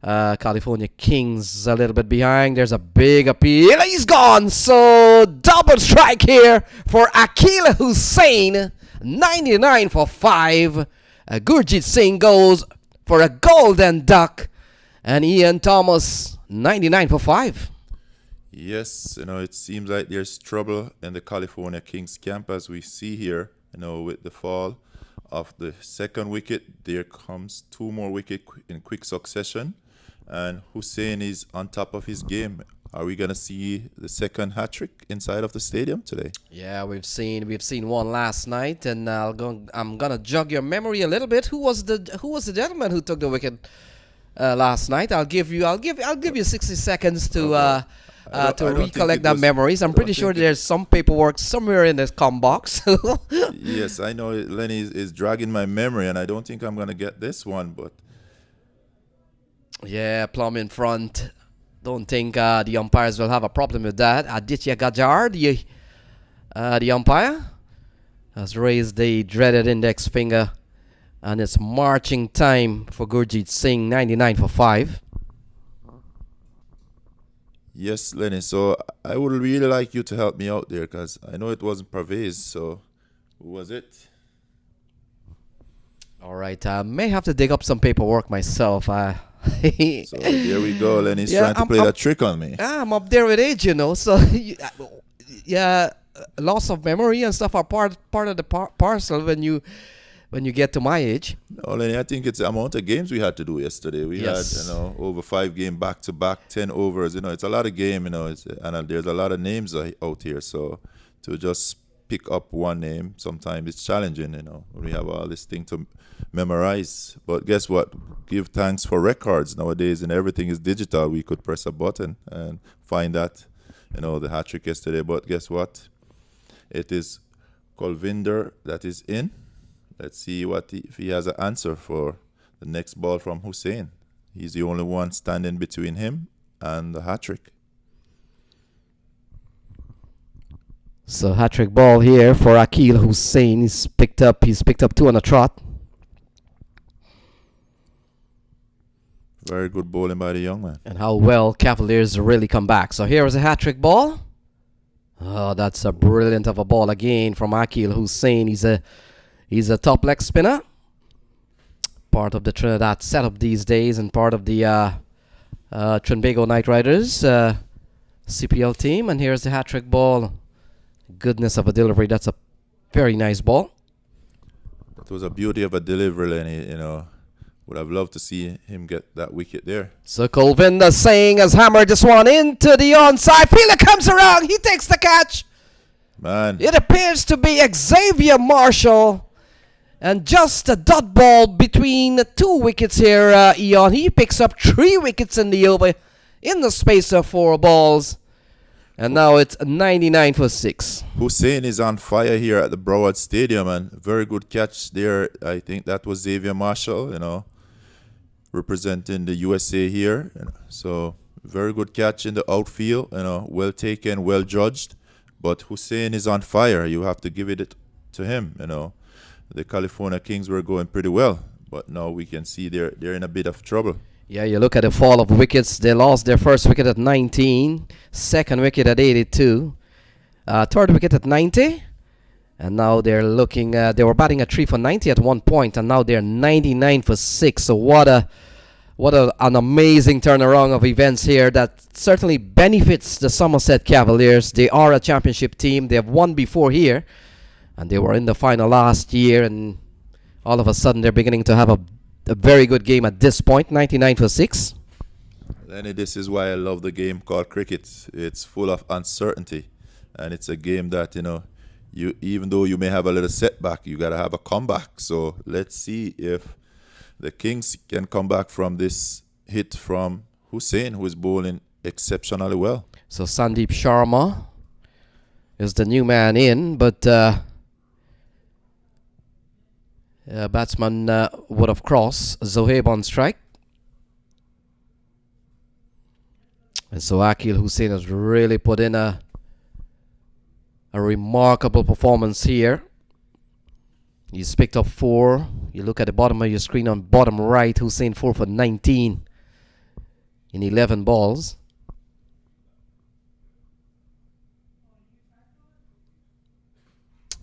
A: California Kings a little bit behind. There's a big appeal. He's gone. So double strike here for Akil Hussein. 99 for 5. Gurjeet Singh goes for a golden duck. And Ian Thomas, 99 for 5.
B: Yes, it seems like there's trouble in the California Kings camp as we see here, with the fall of the second wicket. There comes 2 more wickets in quick succession. And Hussein is on top of his game. Are we going to see the second hat-trick inside of the stadium today?
A: Yeah, we've seen one last night, and I'm gonna jog your memory a little bit. Who was the gentleman who took the wicket last night? I'll give you 60 seconds to recollect that memories. I'm pretty sure there's some paperwork somewhere in this com box.
B: Yes, I know Lenny is dragging my memory, and I don't think I'm gonna get this one, but
A: yeah, plumb in front. Don't think the umpires will have a problem with that. Aditya Gajar, the umpire, has raised the dreaded index finger, and it's marching time for Gurjeet Singh, 99 for 5.
B: Yes, Lenny. So I would really like you to help me out there because I know it wasn't Pervez. So who was it?
A: All right, may have to dig up some paperwork myself.
B: So there we go. Lenny's trying to play that trick on me.
A: I'm up there with age, you know. So yeah, loss of memory and stuff are part of the parcel when you get to my age.
B: No, Lenny, I think it's the amount of games we had to do yesterday. We had, over 5 games back to back, 10 overs. It's a lot of game. And there's a lot of names out here. So to just pick up one name, sometimes it's challenging. When we have all this thing to memorize. But guess what? Give thanks for records nowadays, and everything is digital. We could press a button and find that, the hat trick yesterday. But guess what? It is Kolvinder that is in. Let's see if he has an answer for the next ball from Hussein. He's the only one standing between him and the hat trick.
A: So hat trick ball here for Akil Hussein. He's picked up 2 on a trot.
B: Very good bowling by the young man.
A: And how well Cavaliers really come back. So here is a hat trick ball. Oh, that's a brilliant of a ball again from Akil Hussein. He's a top leg spinner. Part of the Trinidad setup these days and part of the Trinbago Knight Riders CPL team. And here's the hat trick ball. Goodness of a delivery. That's a very nice ball.
B: That was a beauty of a delivery, Lenny. Would have loved to see him get that wicket there.
A: So Kolvinder Singh has hammered this one into the onside. Fielder comes around. He takes the catch.
B: Man.
A: It appears to be Xavier Marshall. And just a dot ball between the 2 wickets here, Eon. He picks up 3 wickets in the over in the space of 4 balls. And now it's 99 for 6.
B: Hussein is on fire here at the Broward Stadium, and very good catch there. I think that was Xavier Marshall, representing the USA here. So very good catch in the outfield, well taken, well judged. But Hussein is on fire. You have to give it to him, The California Kings were going pretty well, but now we can see they're in a bit of trouble.
A: Yeah, you look at the fall of wickets. They lost their first wicket at 19, second wicket at 82, third wicket at 90, and now they're looking. They were batting at 3 for 90 at one point, and now they're 99 for 6. So what an amazing turnaround of events here that certainly benefits the Somerset Cavaliers. They are a championship team. They have won before here, and they were in the final last year, and all of a sudden they're beginning to have a very good game at this point. 99 for 6.
B: Lenny, this is why I love the game called cricket. It's full of uncertainty, and it's a game that you even though you may have a little setback, you gotta have a comeback. So let's see if the Kings can come back from this hit from Hussein, who is bowling exceptionally well.
A: So Sandeep Sharma is the new man in, but batsman would have crossed. Zohaib on strike. And so Akil Hussein has really put in a remarkable performance here. He's picked up 4. You look at the bottom of your screen on bottom right. Hussein 4 for 19 in 11 balls.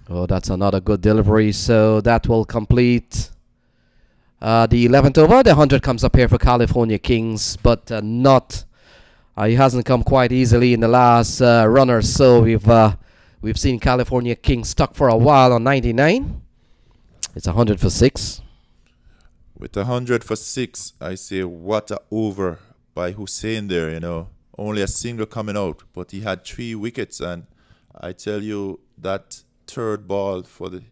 A: Oh, that's another good delivery. So that will complete the 11th over. The 100 comes up here for California Kings, but not. It hasn't come quite easily in the last run or so. We've seen California Kings stuck for a while on 99. It's 100 for 6.
B: With 100 for 6, I say what a over by Hussein there. Only a single coming out, but he had 3 wickets, and I tell you that third ball for the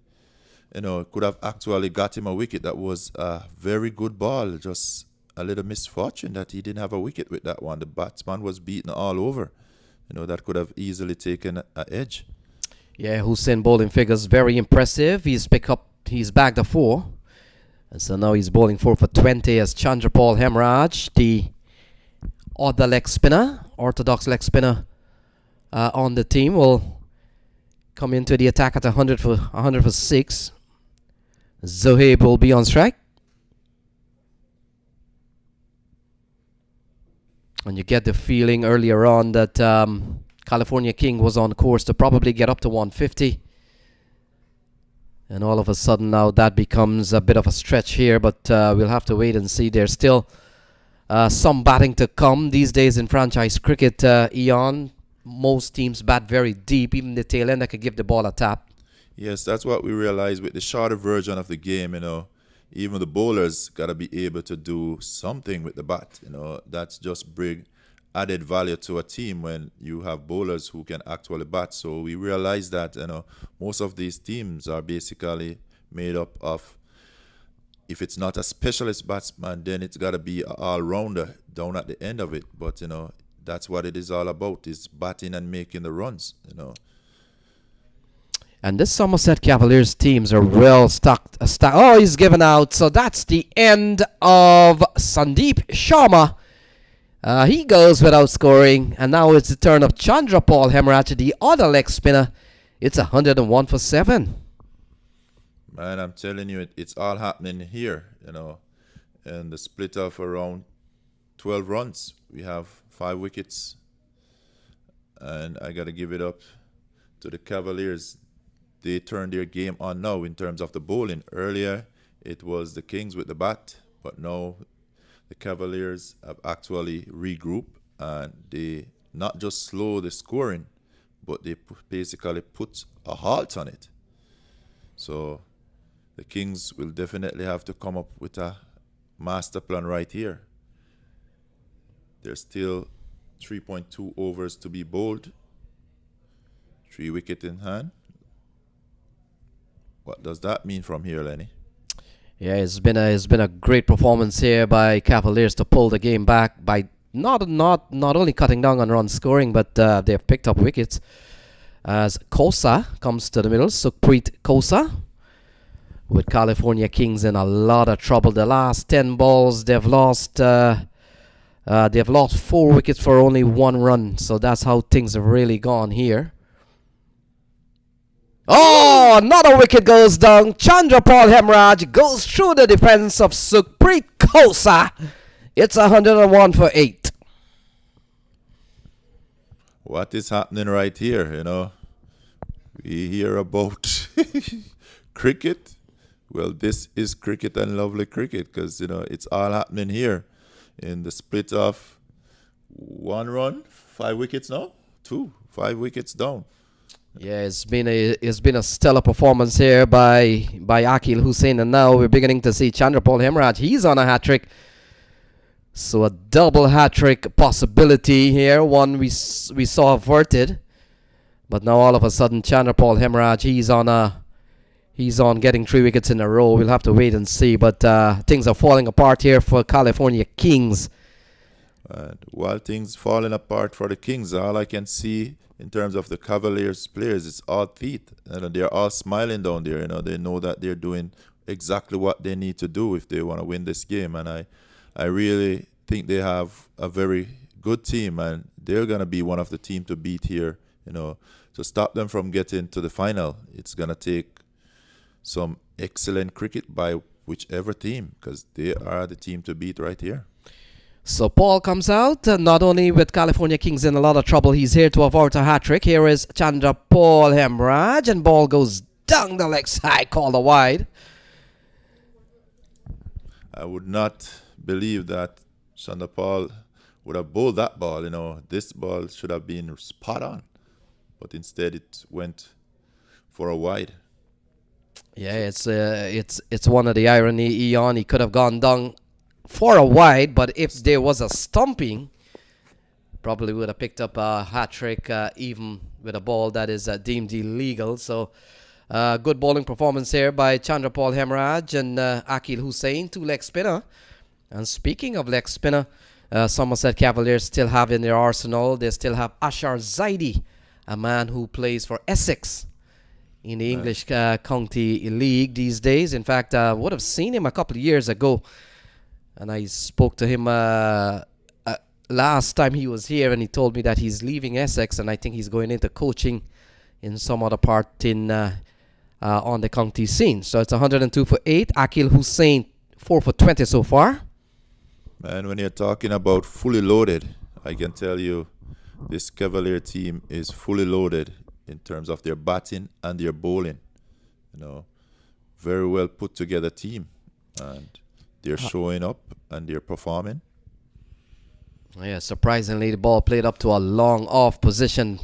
B: could have actually got him a wicket. That was a very good ball. Just a little misfortune that he didn't have a wicket with that one. The batsman was beaten all over. That could have easily taken an edge.
A: Yeah, Hussein bowling figures very impressive. He's bagged a 4. And so now he's bowling 4 for 20 as Chandrapal Hemraj, the other leg spinner, orthodox leg spinner on the team, will come into the attack at 100 for 6. Zohaib will be on strike. And you get the feeling earlier on that California King was on course to probably get up to 150. And all of a sudden now that becomes a bit of a stretch here, but we'll have to wait and see. There's still some batting to come these days in franchise cricket, Eon. Most teams bat very deep, even the tail end that could give the ball a tap.
B: Yes, that's what we realized with the shorter version of the game, even the bowlers got to be able to do something with the bat. That's just bring added value to a team when you have bowlers who can actually bat. So we realized that, most of these teams are basically made up of, if it's not a specialist batsman, then it's got to be an all-rounder down at the end of it. But, that's what it is all about, is batting and making the runs,
A: And this Somerset Cavaliers teams are well stocked. Oh, he's given out. So that's the end of Sandeep Sharma. He goes without scoring. And now it's the turn of Chandrapal Hemraj, the other leg spinner. It's 101 for 7.
B: Man, I'm telling you, it's all happening here, and the split of around 12 runs. We have 5 wickets. And I got to give it up to the Cavaliers. They turned their game on now in terms of the bowling. Earlier, it was the Kings with the bat, but now the Cavaliers have actually regrouped, and they not just slow the scoring, but they basically put a halt on it. So the Kings will definitely have to come up with a master plan right here. There's still 3.2 overs to be bowled. 3 wickets in hand. What does that mean from here, Lenny?
A: Yeah, it's been a great performance here by Cavaliers to pull the game back by not only cutting down on run scoring, but they've picked up wickets. As Kosa comes to the middle, Sukhpreet Kosa, with California Kings in a lot of trouble. The last 10 balls they've lost 4 wickets for only 1 run. So that's how things have really gone here. Oh, another wicket goes down. Chandrapal Hemraj goes through the defense of Sukhpreet Kosa. It's 101 for 8.
B: What is happening right here, We hear about cricket. Well, this is cricket and lovely cricket, because, it's all happening here in the split of 1 run, 5 wickets now? 5 wickets down.
A: Yeah, it's been a stellar performance here by Akil Hussain, and now we're beginning to see Chandrapal Hemraj. He's on a hat-trick. So a double hat-trick possibility here. One we saw averted, but now all of a sudden Chandrapal Hemraj, he's on getting 3 wickets in a row. We'll have to wait and see, but things are falling apart here for California Kings.
B: While things falling apart for the Kings, all I can see in terms of the Cavaliers players, it's all teeth. They're all smiling down there. They know that they're doing exactly what they need to do if they want to win this game. And I really think they have a very good team, and they're going to be one of the team to beat here. To stop them from getting to the final, it's going to take some excellent cricket by whichever team, because they are the team to beat right here.
A: So Paul comes out, not only with California Kings in a lot of trouble, he's here to avert a hat-trick. Here is Chandrapal Hemraj, and ball goes down the leg side, called a wide.
B: I would not believe that Chandrapal would have bowled that ball. This ball should have been spot on, but instead it went for a wide.
A: Yeah, it's one of the irony, Eon. He could have gone down for a wide, but if there was a stumping, probably would have picked up a hat-trick, even with a ball that is deemed illegal. So good bowling performance here by Chandrapal Hemraj and Akil Hussain, 2 leg spinner. And speaking of leg spinner, Somerset Cavaliers still have in their arsenal, they still have Ashar Zaidi, a man who plays for Essex in the English County League these days. In fact, I would have seen him a couple of years ago, and I spoke to him last time he was here, and he told me that he's leaving Essex, and I think he's going into coaching in some other part in on the county scene. So it's 102 for 8. Akil Hussain 4 for 20 so far.
B: Man, when you're talking about fully loaded, I can tell you this Cavalier team is fully loaded in terms of their batting and their bowling. Very well put together team, and they're showing up and they're performing.
A: Yeah, surprisingly, the ball played up to a long off position.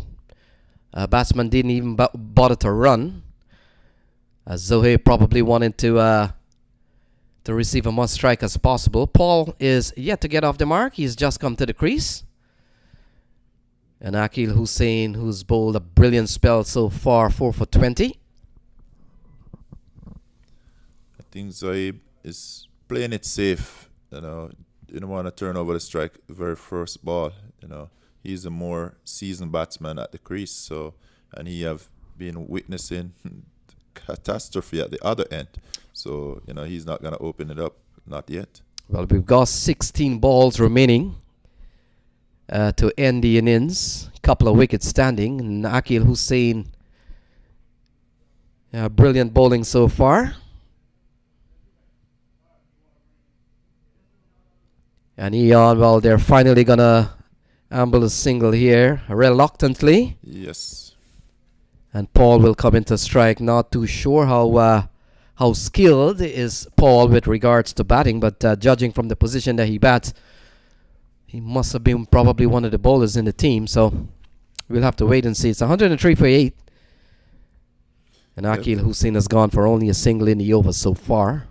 A: Batsman didn't even bother to run. Zohaib probably wanted to receive as much strike as possible. Paul is yet to get off the mark. He's just come to the crease. And Akil Hussain, who's bowled a brilliant spell so far, 4 for 20.
B: I think Zohaib is playing it safe. Didn't want to turn over the strike the very first ball. He's a more seasoned batsman at the crease, and he have been witnessing catastrophe at the other end. So, he's not going to open it up, not yet.
A: Well, we've got 16 balls remaining to end the innings. Couple of wickets standing. And Akil Hussain, brilliant bowling so far. And Eon, well, they're finally going to amble a single here, reluctantly.
B: Yes.
A: And Paul will come into strike. Not too sure how skilled is Paul with regards to batting, but judging from the position that he bats, he must have been probably one of the bowlers in the team. So we'll have to wait and see. It's 103 for 8. And Akil Hussain has gone for only a single in the over so far.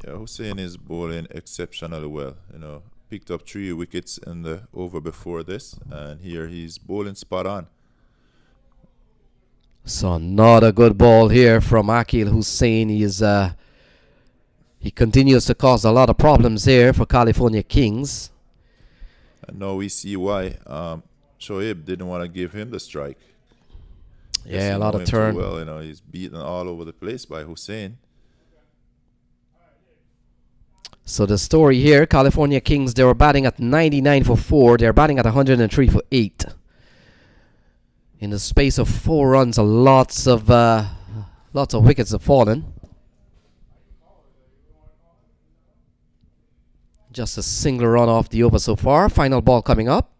B: Yeah, Hussain is bowling exceptionally well. Picked up 3 wickets in the over before this, and here he's bowling spot on.
A: So not a good ball here from Akil Hussain. He continues to cause a lot of problems here for California Kings.
B: And now we see why Shoaib didn't want to give him the strike.
A: Yeah, a lot of turn.
B: Well, he's beaten all over the place by Hussain.
A: So the story here, California Kings, they were batting at 99 for 4. They're batting at 103 for 8. In the space of 4 runs, lots of wickets have fallen. Just a single run off the over so far. Final ball coming up.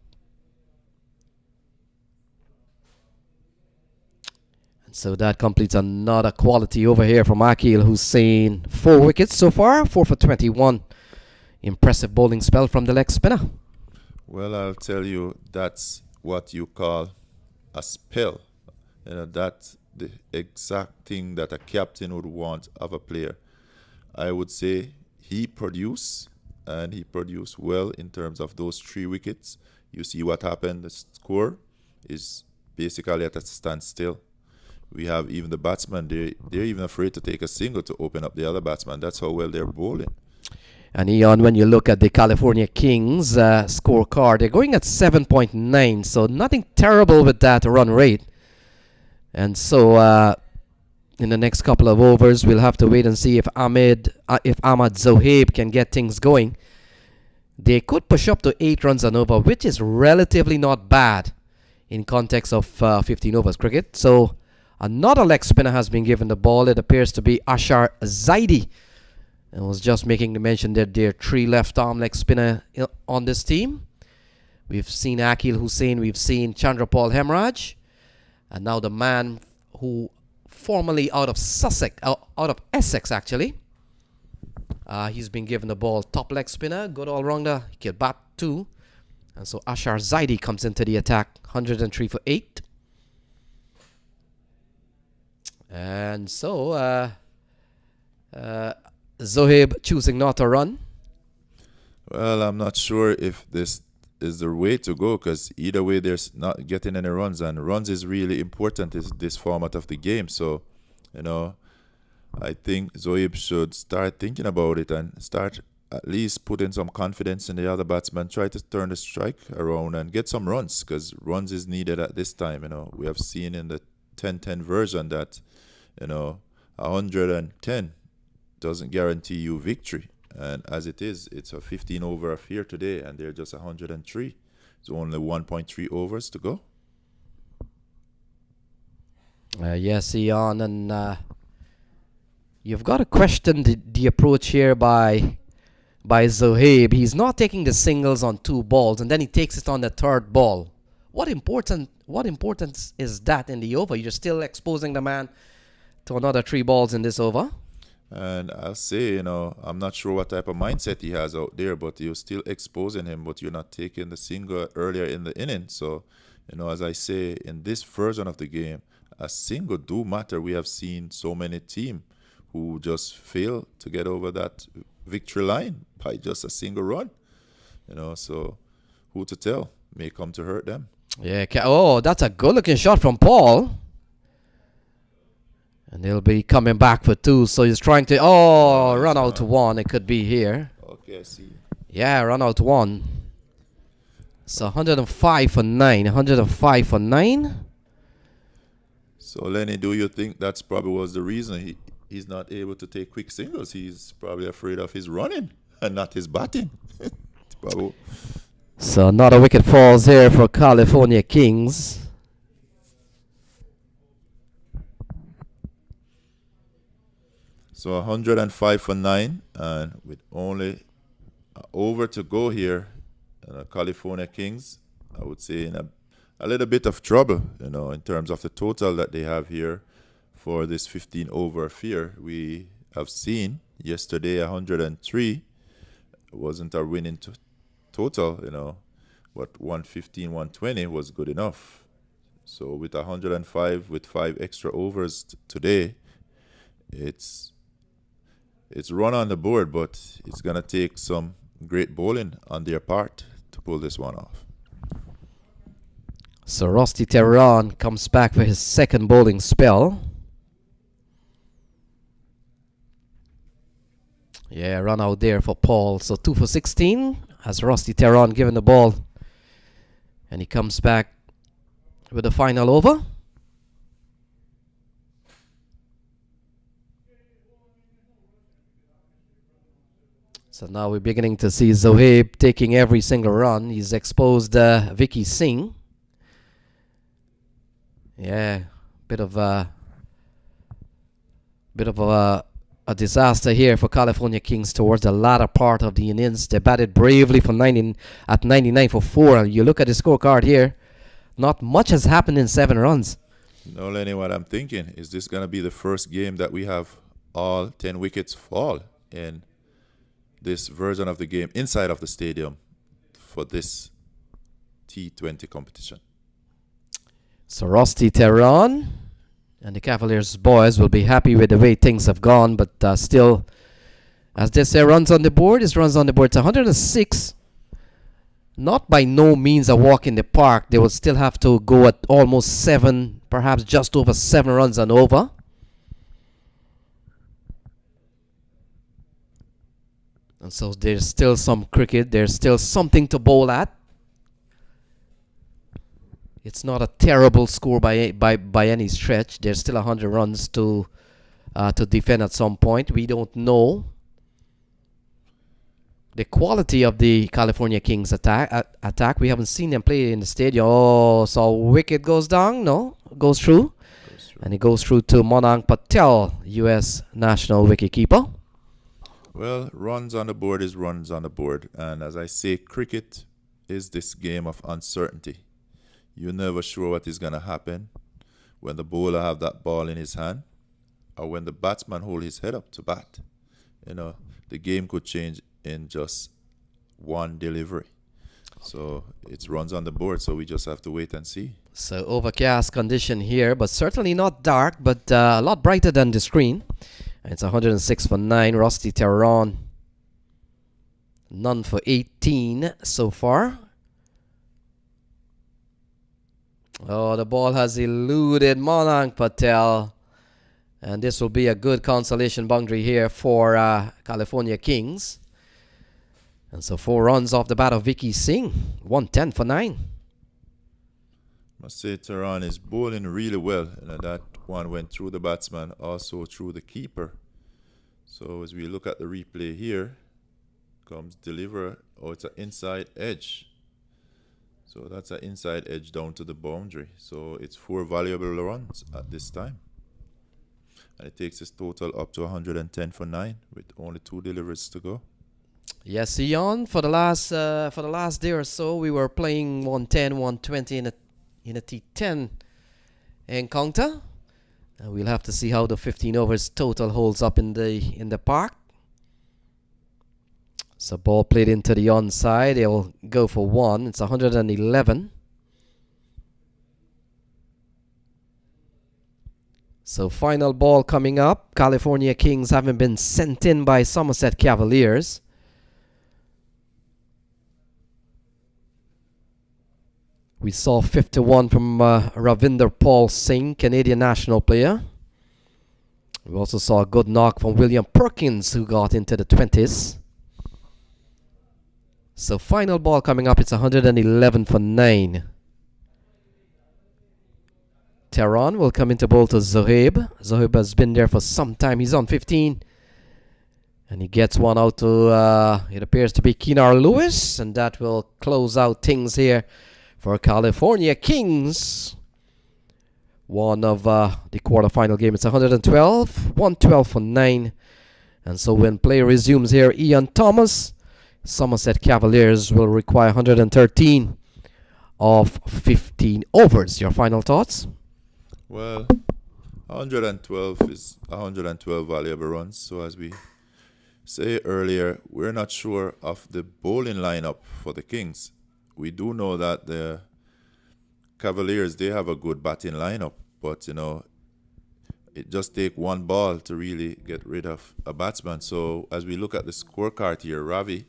A: So that completes another quality over here from Akil Hussain. 4 wickets so far, 4 for 21. Impressive bowling spell from the leg spinner.
B: Well, I'll tell you, that's what you call a spell. That's the exact thing that a captain would want of a player. I would say he produced, and he produced well in terms of those 3 wickets. You see what happened. The score is basically at a standstill. We have even the batsmen, they're even afraid to take a single to open up the other batsman. That's how well they're bowling.
A: And Eon, when you look at the California Kings scorecard, they're going at 7.9, so nothing terrible with that run rate. And so in the next couple of overs, we'll have to wait and see if Ahmad Zohaib can get things going. They could push up to 8 runs an over, which is relatively not bad in context of 15 overs cricket. So another leg spinner has been given the ball. It appears to be Ashar Zaidi. I was just making the mention that there are 3 left arm leg spinner on this team. We've seen Akil Hussain, we've seen Chandrapal Hemraj, and now the man who formerly out of Essex actually. He's been given the ball, top leg spinner, good all rounder. He can bat too. And so Ashar Zaidi comes into the attack, 103 for 8. And so Zohaib choosing not to run.
B: Well, I'm not sure if this is the way to go, because either way there's not getting any runs, and runs is really important in this format of the game. So, I think Zohaib should start thinking about it and start at least putting some confidence in the other batsman, try to turn the strike around and get some runs, because runs is needed at this time. We have seen in the 10-10 version that 110 doesn't guarantee you victory, and as it is, it's a 15 over affair today, and they're just 103. It's only 1.3 overs to go.
A: Yes, Ian, and you've got to question the approach here by by Zohaib. He's not taking the singles on 2 balls, and then he takes it on the 3rd ball. What importance is that in the over? You're still exposing the man to another 3 balls in this over.
B: And I'll say, I'm not sure what type of mindset he has out there, but you're still exposing him, but you're not taking the single earlier in the inning. So, as I say, in this version of the game, a single do matter. We have seen so many teams who just fail to get over that victory line by just a single run. So who to tell? May come to hurt them.
A: Yeah. Oh, that's a good-looking shot from Paul. And they'll be coming back for 2. So he's trying to... run out to 1. It could be here.
B: Okay, I see.
A: Yeah, run out 1. So 105 for 9. 105 for 9.
B: So, Lenny, do you think that's probably was the reason he's not able to take quick singles? He's probably afraid of his running and not his batting. Probably.
A: So another wicket falls here for California Kings.
B: So 105 for 9, and with only over to go here, California Kings, I would say in a little bit of trouble, in terms of the total that they have here for this 15 over affair. We have seen yesterday 103 wasn't our winning total, but 115, 120 was good enough. So with 105 with 5 extra overs today, it's run on the board, but it's gonna take some great bowling on their part to pull this one off.
A: So Rusty Tehran comes back for his 2nd bowling spell. Yeah, run out there for Paul. So 2 for 16 as Rusty Tehran given the ball. And he comes back with the final over. So now we're beginning to see Zohaib taking every single run. He's exposed Vicky Singh. Yeah, bit of a disaster here for California Kings towards the latter part of the innings. They batted bravely for 99 for 4. You look at the scorecard here, not much has happened in 7 runs.
B: No, Lenny, what I'm thinking is this going to be the first game that we have all 10 wickets fall in this version of the game inside of the stadium for this T20 competition.
A: So Rusty Tehran and the Cavaliers boys will be happy with the way things have gone, but still, as they say, runs on the board. It's runs on the board. It's 106. Not by no means a walk in the park. They will still have to go at almost 7, perhaps just over 7 runs and over. And so there's still some cricket. There's still something to bowl at. It's not a terrible score by any stretch. There's still 100 runs to defend at some point. We don't know the quality of the California Kings attack. We haven't seen them play in the stadium. Oh, so wicket goes down. No, goes through. And it goes through to Monang Patel, U.S. national wicketkeeper.
B: Well, runs on the board is runs on the board. And as I say, cricket is this game of uncertainty. You're never sure what is going to happen when the bowler have that ball in his hand or when the batsman hold his head up to bat. The game could change in just one delivery. So it runs on the board, so we just have to wait and see.
A: So overcast condition here, but certainly not dark, but a lot brighter than the screen. It's 106 for 9. Rusty Tehran, none for 18 so far. Oh, the ball has eluded Monang Patel. And this will be a good consolation boundary here for California Kings. And so 4 runs off the bat of Vicky Singh. 110 for 9.
B: Must say Tehran is bowling really well. That one went through the batsman, also through the keeper. So as we look at the replay here, comes deliver. Oh, it's an inside edge. So that's an inside edge down to the boundary. So it's 4 valuable runs at this time. And it takes his total up to 110 for 9 with only 2 deliveries to go.
A: Yes, Ian. For the last day or so, we were playing 110, 120 in a T10 encounter. We'll have to see how the 15 overs total holds up in the park. So ball played into the onside. They'll go for one. It's 111. So final ball coming up. California Kings having been sent in by Somerset Cavaliers. We saw 51 from Ravinder Paul Singh, Canadian national player. We also saw a good knock from William Perkins, who got into the 20s. So final ball coming up, it's 111 for 9. Tehran will come into bowl to Zohaib. Zohaib has been there for some time. He's on 15. And he gets one out to, it appears to be Keenar Lewis. And that will close out things here for California Kings. One of the quarterfinal game. It's 112. 112 for 9. And so when play resumes here, Ian Thomas, Somerset Cavaliers will require 113 of 15 overs. Your final thoughts?
B: Well, 112 is 112 valuable runs. So as we say earlier, we're not sure of the bowling lineup for the Kings. We do know that the Cavaliers, they have a good batting lineup, but it just takes one ball to really get rid of a batsman. So as we look at the scorecard here, Ravi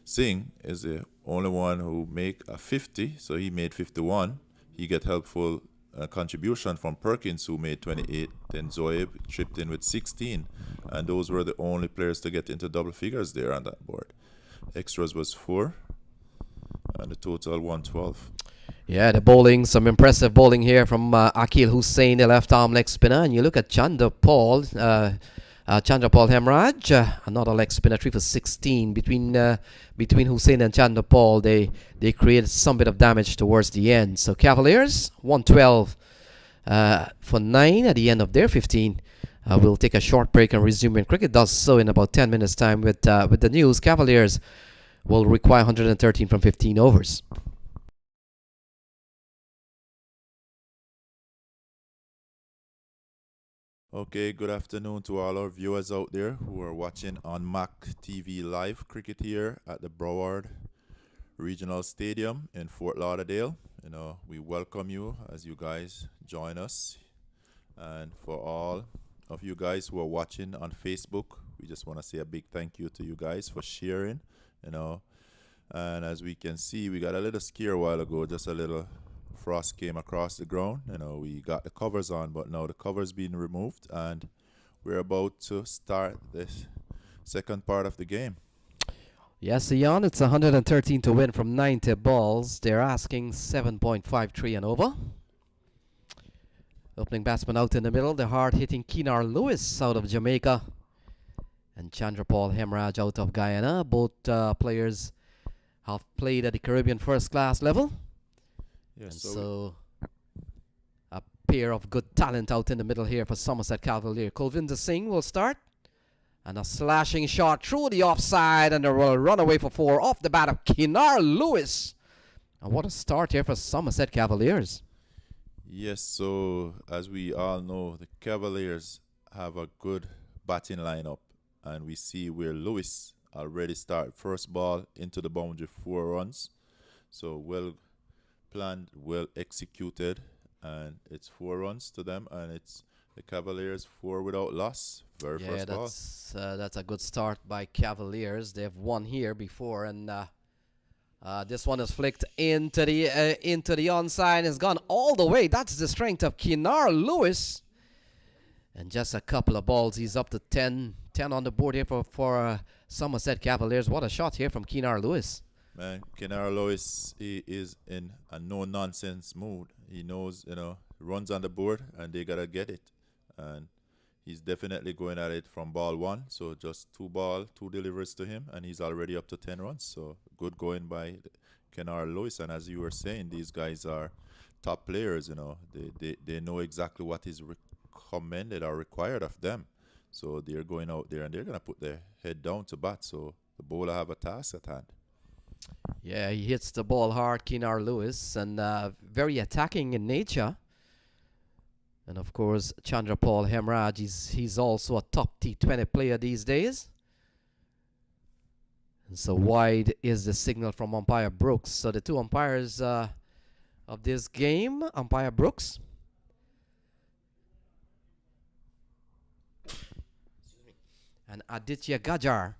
B: Singh is the only one who make a 50, so he made 51. He get helpful contribution from Perkins, who made 28. Then Zoeb chipped in with 16, and those were the only players to get into double figures there on that board. Extras was 4, and the total 112.
A: Yeah, the bowling, some impressive bowling here from Akil Hussain, the left arm leg spinner. And you look at Chandra Paul Hemraj, another leg spinner, 3 for 16. Between Hussain and Chandra Paul, they created some bit of damage towards the end. So Cavaliers, 112 for 9 at the end of their 15. We'll take a short break and resume when cricket does so in about 10 minutes' time with the news. Cavaliers will require 113 from 15 overs.
B: Okay, good afternoon to all our viewers out there who are watching on MAQ TV live cricket here at the Broward Regional Stadium in Fort Lauderdale. We welcome you as you guys join us. And for all of you guys who are watching on Facebook, we just want to say a big thank you to you guys for sharing, And as we can see, we got a little scare a while ago, just a little frost came across the ground. We got the covers on, but now the covers being removed, and we're about to start the second part of the game.
A: Yes, Ian, it's 113 to win from 90 balls. They're asking 7.53 and over. Opening batsman out in the middle, the hard-hitting Keenar Lewis out of Jamaica, and Chandrapal Hemraj out of Guyana. Both players have played at the Caribbean first-class level.
B: Yes,
A: so a pair of good talent out in the middle here for Somerset Cavalier. Kulvinder Singh will start. And a slashing shot through the offside, and they will run away for 4 off the bat of Keenar Lewis. And what a start here for Somerset Cavaliers.
B: Yes, so as we all know, the Cavaliers have a good batting lineup, and we see where Lewis already started first ball into the boundary, 4 runs. So well planned, well executed, and it's 4 runs to them, and it's the Cavaliers 4 without loss. Very first ball.
A: That's a good start by Cavaliers. They've won here before, and this one is flicked into the onside. It's gone all the way. That's the strength of Keenar Lewis. And just a couple of balls, he's up to 10 on the board here for Somerset Cavaliers. What a shot here from Keenar Lewis.
B: Man, Keenar Lewis, he is in a no-nonsense mood. He knows, runs on the board, and they got to get it. And he's definitely going at it from ball 1. So just 2 deliveries to him, and he's already up to 10 runs. So good going by Keenar Lewis. And as you were saying, these guys are top players, They know exactly what is recommended or required of them. So they're going out there, and they're going to put their head down to bat. So the bowler have a task at hand.
A: Yeah, he hits the ball hard, Keenar Lewis, and very attacking in nature. And of course, Chandrapal Hemraj, he's also a top T20 player these days. And so wide is the signal from umpire Brooks. So the two umpires of this game, umpire Brooks and Aditya Gajar,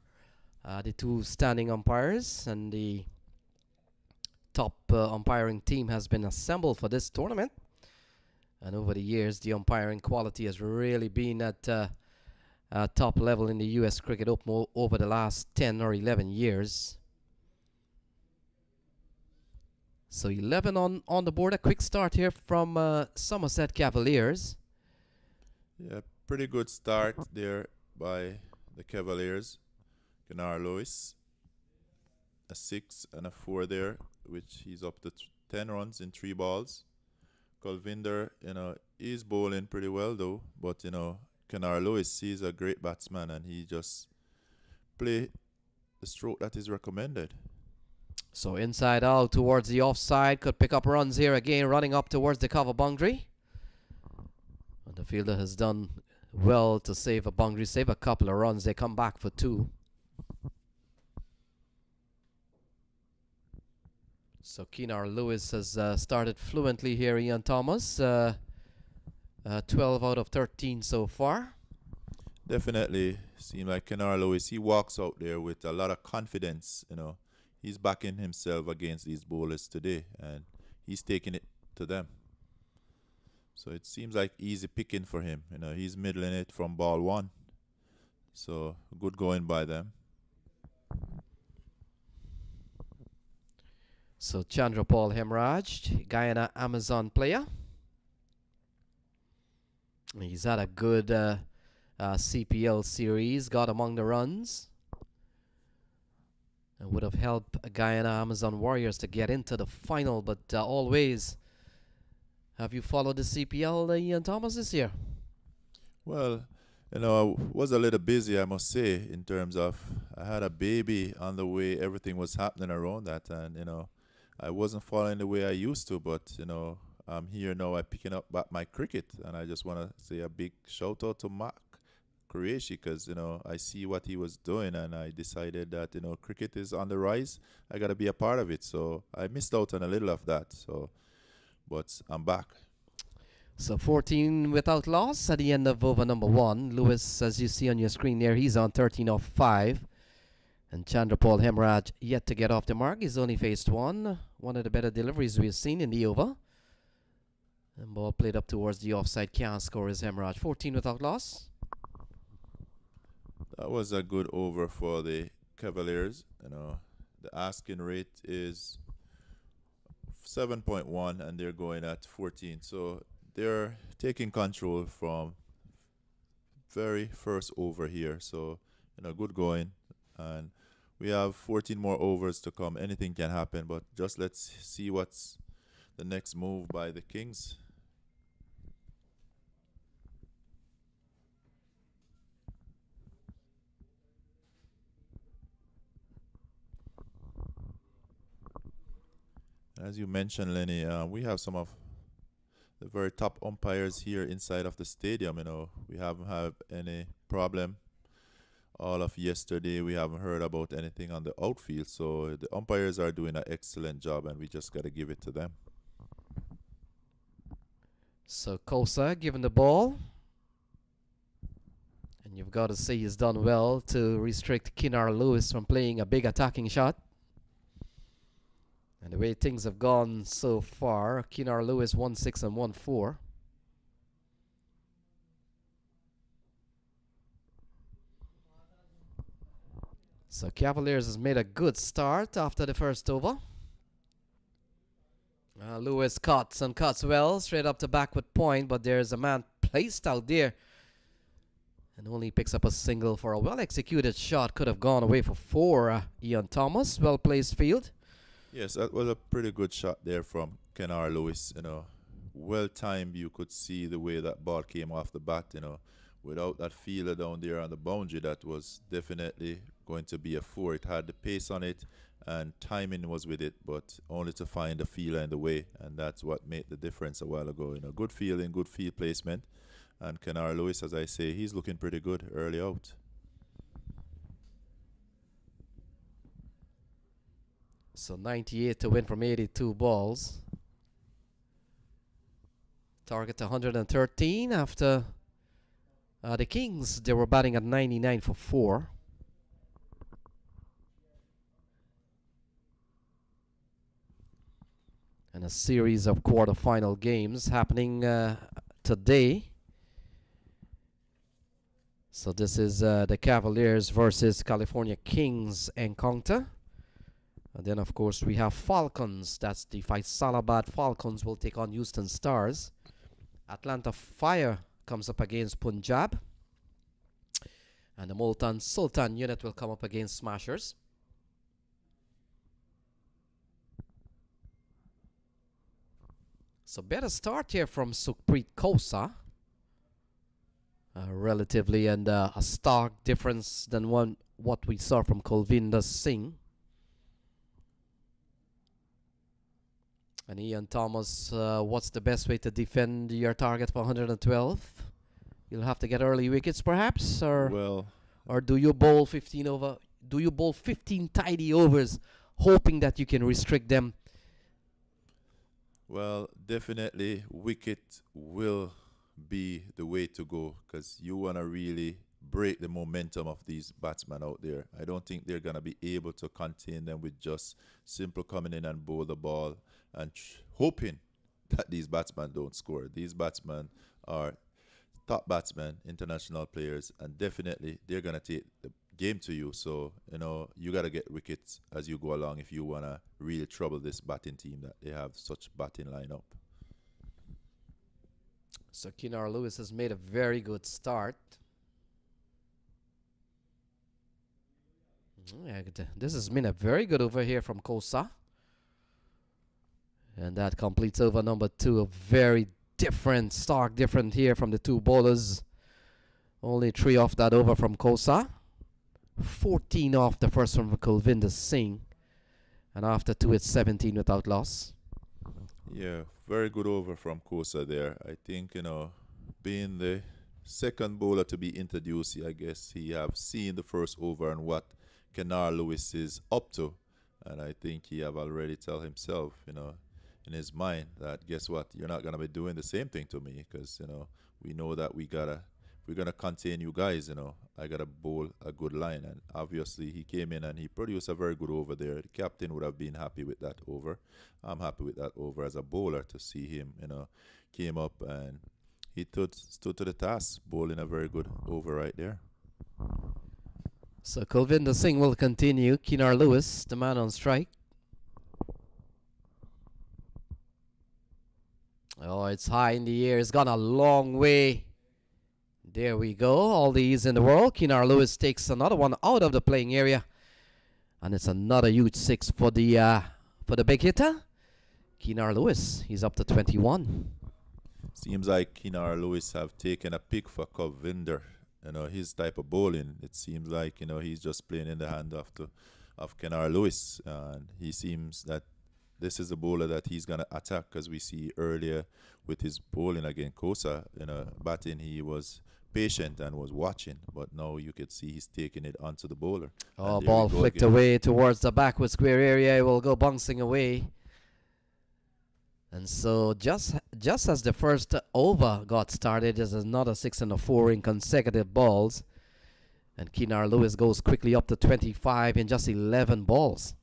A: the two standing umpires, and the top umpiring team has been assembled for this tournament. And over the years, the umpiring quality has really been at top level in the US Cricket Open over the last 10 or 11 years. So 11 on the board. A quick start here from Somerset Cavaliers.
B: Yeah, pretty good start there by the Cavaliers. Keenar Lewis, a 6 and a 4 there, which he's up to 10 runs in 3 balls. Kulvinder, he's bowling pretty well though, but Keenar Lewis, he's a great batsman and he just play the stroke that is recommended.
A: So inside out towards the offside, could pick up runs here again, running up towards the cover boundary. And the fielder has done well to save a boundary, save a couple of runs. They come back for 2. So Keenar Lewis has started fluently here, Ian Thomas. 12 out of 13 so far.
B: Definitely seem like Keenar Lewis, he walks out there with a lot of confidence, He's backing himself against these bowlers today and he's taking it to them. So it seems like easy picking for him. He's middling it from ball 1. So good going by them.
A: So Chandrapal Hemraj, Guyana Amazon player. He's had a good CPL series, got among the runs. And would have helped Guyana Amazon Warriors to get into the final, but always. Have you followed the CPL, Ian Thomas, this year?
B: Well, I was a little busy, I must say, in terms of I had a baby on the way, everything was happening around that, and, I wasn't following the way I used to, but, I'm here now, I'm picking up back my cricket, and I just want to say a big shout out to MAQ Qureshi because, I see what he was doing, and I decided that, cricket is on the rise, I got to be a part of it, so I missed out on a little of that, but I'm back.
A: So 14 without loss at the end of over number 1. Lewis, as you see on your screen there, he's on 13 off 5. And Chandrapal Hemraj yet to get off the mark. He's only faced one of the better deliveries we've seen in the over. And ball played up towards the offside. Can't score as Hemraj. 14 without loss.
B: That was a good over for the Cavaliers. The asking rate is 7.1 and they're going at 14. So they're taking control from very first over here. So, good going. And we have 14 more overs to come. Anything can happen, but just let's see what's the next move by the Kings. As you mentioned, Lenny, we have some of the very top umpires here inside of the stadium. We haven't had any problem all of yesterday. We haven't heard about anything on the outfield. So the umpires are doing an excellent job, and we just got to give it to them.
A: So Kosa given the ball. And you've got to say he's done well to restrict Keenar Lewis from playing a big attacking shot. And the way things have gone so far, Keenar Lewis 1-6 and 1-4. So Cavaliers has made a good start after the first over. Lewis cuts and cuts well, straight up to backward point, but there's a man placed out there. And only picks up a single for a well-executed shot. Could have gone away for 4. Ian Thomas, well-placed field.
B: Yes, that was a pretty good shot there from Keenar Lewis. Well-timed. You could see the way that ball came off the bat, without that fielder down there on the boundary. That was definitely going to be a 4. It had the pace on it, and timing was with it, but only to find the feeler in the way, and that's what made the difference a while ago. Good fielding, good field placement, and Kennard Lewis, as I say, he's looking pretty good early out.
A: So 98 to win from 82 balls. Target 113 after the Kings. They were batting at 99 for 4. And a series of quarterfinal games happening today. So this is the Cavaliers versus California Kings encounter. And then, of course, we have Falcons. That's the Faisalabad Falcons will take on Houston Stars. Atlanta Fire comes up against Punjab. And the Multan Sultan unit will come up against Smashers. So better start here from Sukhpreet Khosa. Relatively, and a stark difference than what we saw from Kulvinder Singh. And Ian Thomas, what's the best way to defend your target for 112? You'll have to get early wickets, perhaps, or do you bowl 15 over? Do you bowl 15 tidy overs, hoping that you can restrict them?
B: Well, definitely wicket will be the way to go, because you want to really break the momentum of these batsmen out there. I don't think they're going to be able to contain them with just simple coming in and bowl the ball and hoping that these batsmen don't score. These batsmen are top batsmen, international players, and definitely they're going to take the game to you. So, you got to get wickets as you go along if you want to really trouble this batting team that they have such batting lineup.
A: So Kennard Lewis has made a very good start. This has been a very good over here from Khosa. And that completes over number 2. A very different, stark different here from the two bowlers. Only 3 off that over from Khosa. 14 off the first one from Kulvinder Singh. And after 2, it's 17 without loss.
B: Yeah, very good over from Khosa there. I think, being the second bowler to be introduced, I guess he have seen the first over and what Kennard Lewis is up to. And I think he have already tell himself, in his mind that, guess what, you're not going to be doing the same thing to me, because, we know that we're going to contain you guys, I got to bowl a good line. And obviously he came in and he produced a very good over there. The captain would have been happy with that over. I'm happy with that over as a bowler to see him, came up and he stood to the task, bowling a very good over right there.
A: So Kulvinder Singh will continue. Kennard Lewis, the man on strike. Oh, it's high in the air. It's gone a long way. There we go. All the ease in the world. Kennard Lewis takes another one out of the playing area. And it's another huge 6 for the big hitter. Kennard Lewis, he's up to 21.
B: Seems like Kennard Lewis have taken a pick for Kulvinder. His type of bowling. It seems like, he's just playing in the hand of Kennard Lewis. And he seems that this is the bowler that he's going to attack, because we see earlier with his bowling against Khosa, batting, he was patient and was watching, but now you could see he's taking it onto the bowler.
A: Oh, ball flicked away towards the backward square area. It will go bouncing away. And so just as the first over got started, there's another 6 and a 4 in consecutive balls. And Kennard Lewis goes quickly up to 25 in just 11 balls.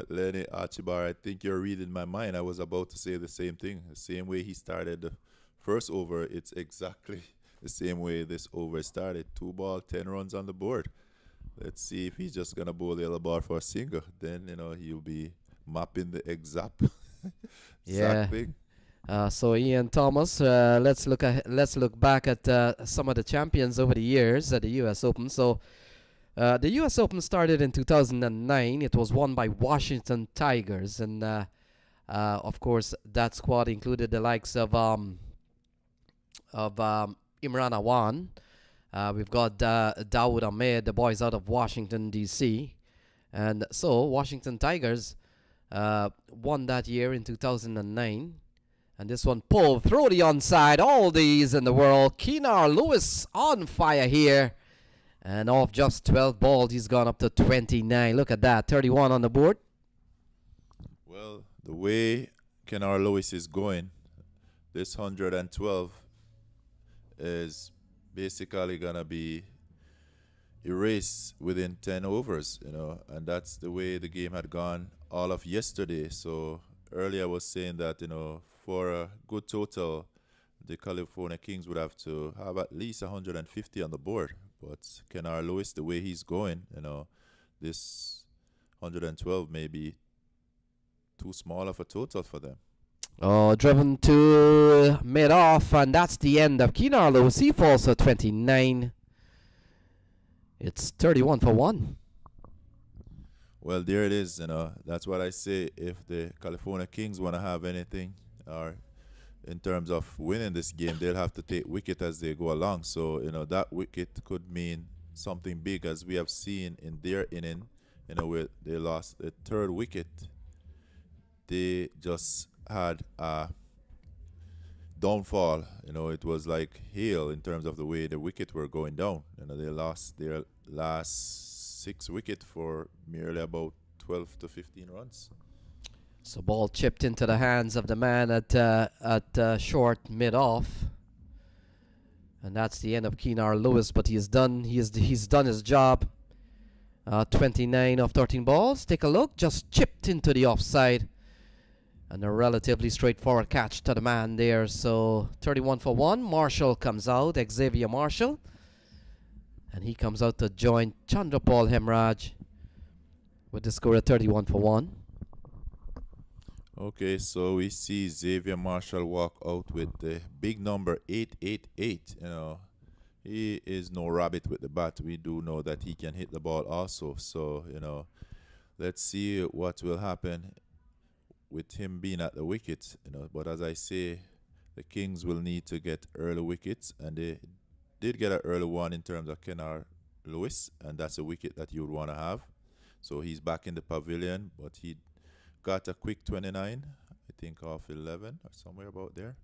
B: Lenny Archibar, I think you're reading my mind. I was about to say the same thing. The same way he started the first over, it's exactly the same way this over started. 2 ball, 10 runs on the board. Let's see if he's just going to bowl the yellow ball for a single. Then, he'll be mapping the exact thing.
A: So Ian Thomas, let's look back at some of the champions over the years at the U.S. Open. So the U.S. Open started in 2009. It was won by Washington Tigers, and of course that squad included the likes of Imran Awan, We've got Dawood Ahmed, the boys out of Washington, D.C. And so, Washington Tigers won that year in 2009. And this one pulled through the onside. All these in the world. Keenar Lewis on fire here. And off just 12 balls, he's gone up to 29. Look at that, 31 on the board.
B: Well, the way Keenar Lewis is going, this 112 is basically going to be erased within 10 overs, and that's the way the game had gone all of yesterday. So earlier I was saying that, for a good total, the California Kings would have to have at least 150 on the board. But Keenar Lewis, the way he's going, this 112 may be too small of a total for them.
A: Oh, driven to mid-off, and that's the end of Keenar Lewis. He falls to 29. It's 31 for 1.
B: Well, there it is, That's what I say. If the California Kings want to have anything, or in terms of winning this game, they'll have to take wicket as they go along. So, that wicket could mean something big, as we have seen in their inning, where they lost the third wicket. They just had a downfall. It was like hail in terms of the way the wicket were going down. They lost their last 6 wickets for merely about 12 to 15 runs.
A: So ball chipped into the hands of the man at short mid-off. And that's the end of Keenar Lewis, but he's done his job. 29 of 13 balls. Take a look, just chipped into the offside. And a relatively straightforward catch to the man there. So 31 for 1. Marshall comes out, Xavier Marshall. And he comes out to join Chandrapal Hemraj with the score of 31 for 1.
B: Okay, so we see Xavier Marshall walk out with the big number 888. He is no rabbit with the bat. We do know that he can hit the ball also. So, let's see what will happen with him being at the wicket. But as I say, the Kings will need to get early wickets, and they did get an early one in terms of Keenar Lewis, and that's a wicket that you would want to have. So he's back in the pavilion, but he got a quick 29, I think off 11 or somewhere about there.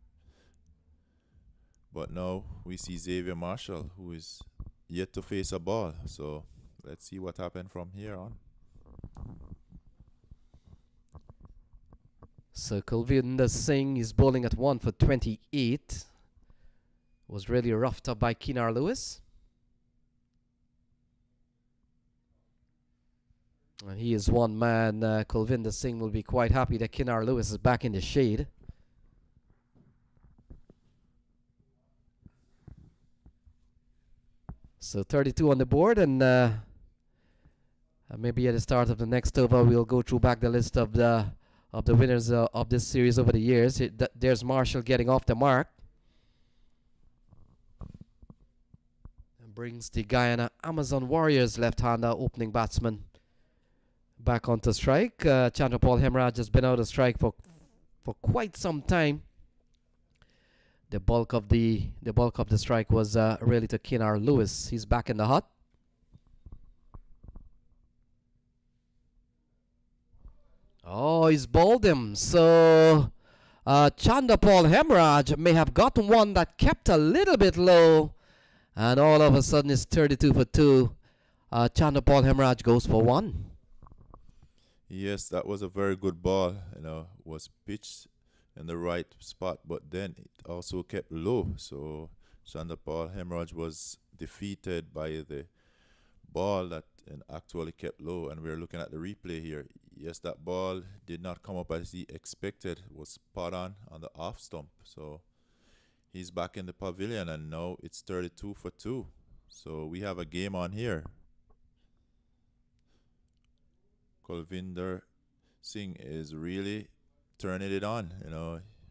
B: But now we see Xavier Marshall, who is yet to face a ball. So let's see what happened from here on.
A: So Kulvinder Singh is bowling at 1 for 28. Was really roughed up by Keenar Lewis. And he is one man. Kulvinder Singh will be quite happy that Keenar Lewis is back in the shade. So 32 on the board, and maybe at the start of the next over we'll go through back the list of the winners of this series over the years. There's Marshall getting off the mark. And brings the Guyana Amazon Warriors left-hander opening batsman back onto strike. Chandrapal Hemraj has been out of strike for quite some time. The bulk of the strike was really to Keenar Lewis. He's back in the hut. Oh, he's bowled him. So Chandrapal Hemraj may have gotten one that kept a little bit low, and all of a sudden it's 32 for 2. Chandrapal Hemraj goes for 1.
B: Yes, that was a very good ball. Was pitched in the right spot, but then it also kept low. So Chandrapal Hemraj was defeated by the ball that actually kept low, and we're looking at the replay here. Yes, that ball did not come up as he expected. It was spot on the off stump. So he's back in the pavilion, and now it's 32 for 2. So we have a game on here. Kulvinder Singh is really turning it on.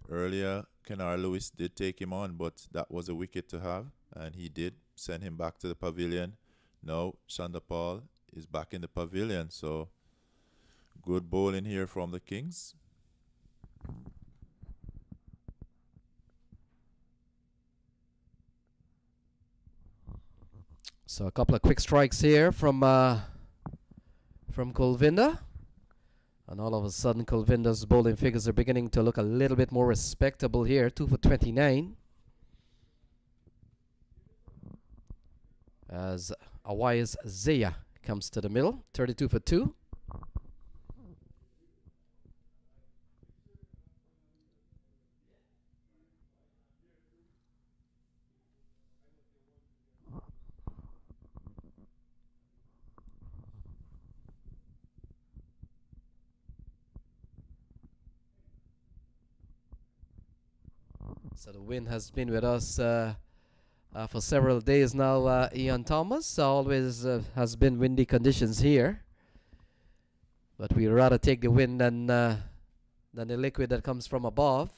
B: Earlier Keenar Lewis did take him on, but that was a wicket to have, and he did send him back to the pavilion. Now Chandrapal is back in the pavilion, so good bowling here from the Kings.
A: So a couple of quick strikes here from Kulvinda. And all of a sudden, Kulvinda's bowling figures are beginning to look a little bit more respectable here. 2 for 29. As Awais Zia comes to the middle. 32 for 2. So the wind has been with us for several days now, Ian Thomas. Always has been windy conditions here. But we'd rather take the wind than the liquid that comes from above.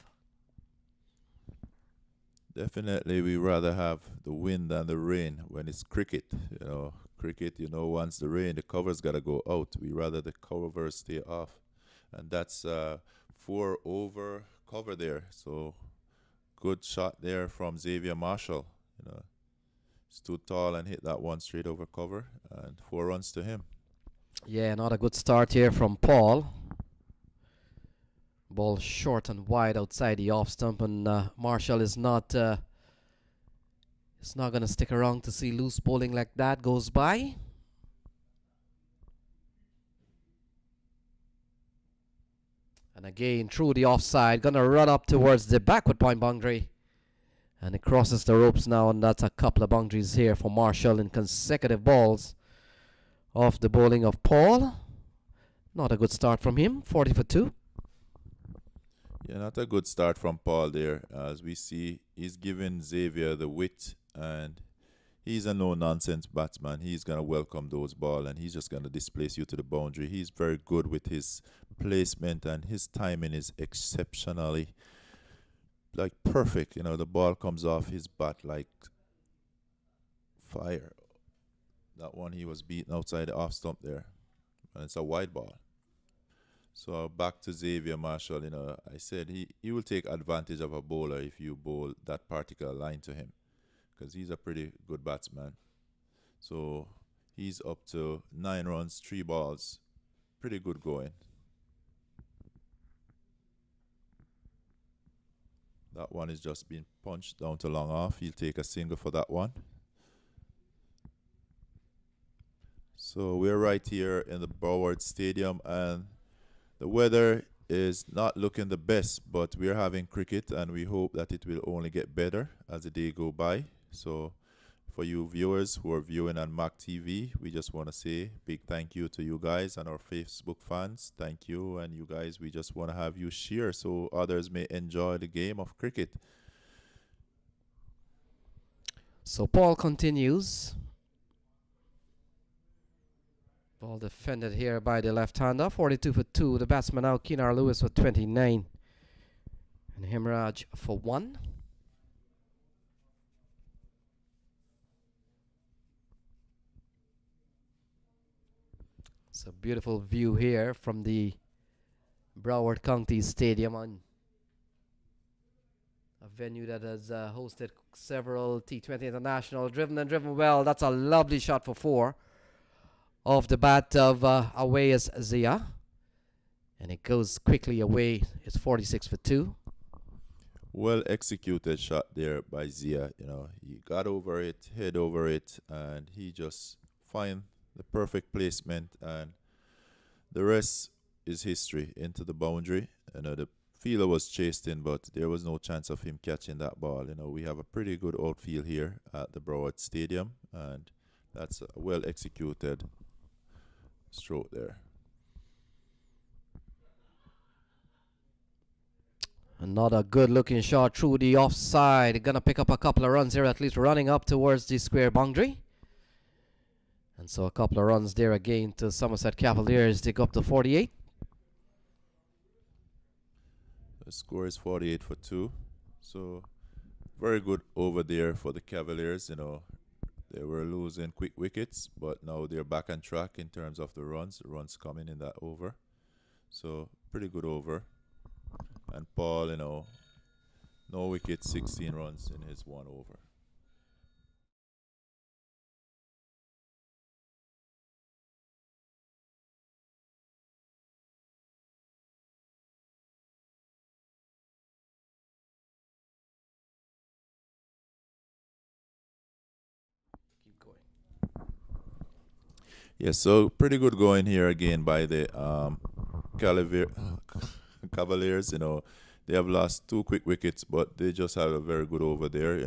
B: Definitely, we rather have the wind than the rain when it's cricket. You know, cricket, you know, once the rain, the cover's got to go out. We rather the cover stay off. And that's 4 over cover there. So good shot there from Xavier Marshall. You know, stood tall and hit that one straight over cover, and 4 runs to him.
A: Yeah, not a good start here from Paul. Ball short and wide outside the off stump, and Marshall is not going to stick around to see loose bowling like that goes by. And again, through the offside, gonna run up towards the backward point boundary. And it crosses the ropes now, and that's a couple of boundaries here for Marshall in consecutive balls off the bowling of Paul. Not a good start from him, 40 for 2.
B: Yeah, not a good start from Paul there. As we see, he's giving Xavier the wit, and he's a no-nonsense batsman. He's going to welcome those balls, and he's just going to displace you to the boundary. He's very good with his placement, and his timing is exceptionally, like, perfect. You know, the ball comes off his bat like fire. That one he was beaten outside the off stump there, and it's a wide ball. So back to Xavier Marshall. You know, I said he will take advantage of a bowler if you bowl that particular line to him, because he's a pretty good batsman. So he's up to 9 runs, 3 balls. Pretty good going. That one is just being punched down to long off. He'll take a single for that one. So we're right here in the Broward Stadium, and the weather is not looking the best, but we're having cricket, and we hope that it will only get better as the day go by. So for you viewers who are viewing on MAQ TV, we just want to say big thank you to you guys and our Facebook fans. Thank you, and you guys, we just want to have you share so others may enjoy the game of cricket.
A: So Paul continues. Ball defended here by the left-hander. 42 for 2. The batsman now, Keenar Lewis for 29. And Himraj for 1. It's a beautiful view here from the Broward County Stadium, on a venue that has hosted several T20 International. Driven well. That's a lovely shot for 4. Off the bat of Awais Zia. And it goes quickly away. It's 46 for 2.
B: Well executed shot there by Zia. You know, he got over it, head over it, and he just find the perfect placement, and the rest is history into the boundary. You know, the fielder was chased in, but there was no chance of him catching that ball. You know, we have a pretty good outfield here at the Broward Stadium, and that's a well executed stroke there.
A: Another good looking shot through the offside. Gonna pick up a couple of runs here, at least running up towards the square boundary. And so a couple of runs there again to Somerset Cavaliers. They go up to 48.
B: The score is 48 for 2. So very good over there for the Cavaliers. You know, they were losing quick wickets, but now they're back on track in terms of the runs. The runs coming in that over. So pretty good over. And Paul, you know, no wickets, 16 runs in his 1 over. Yes, so pretty good going here again by the Calavier, Cavaliers. They have lost two quick wickets, but they just have a very good over there.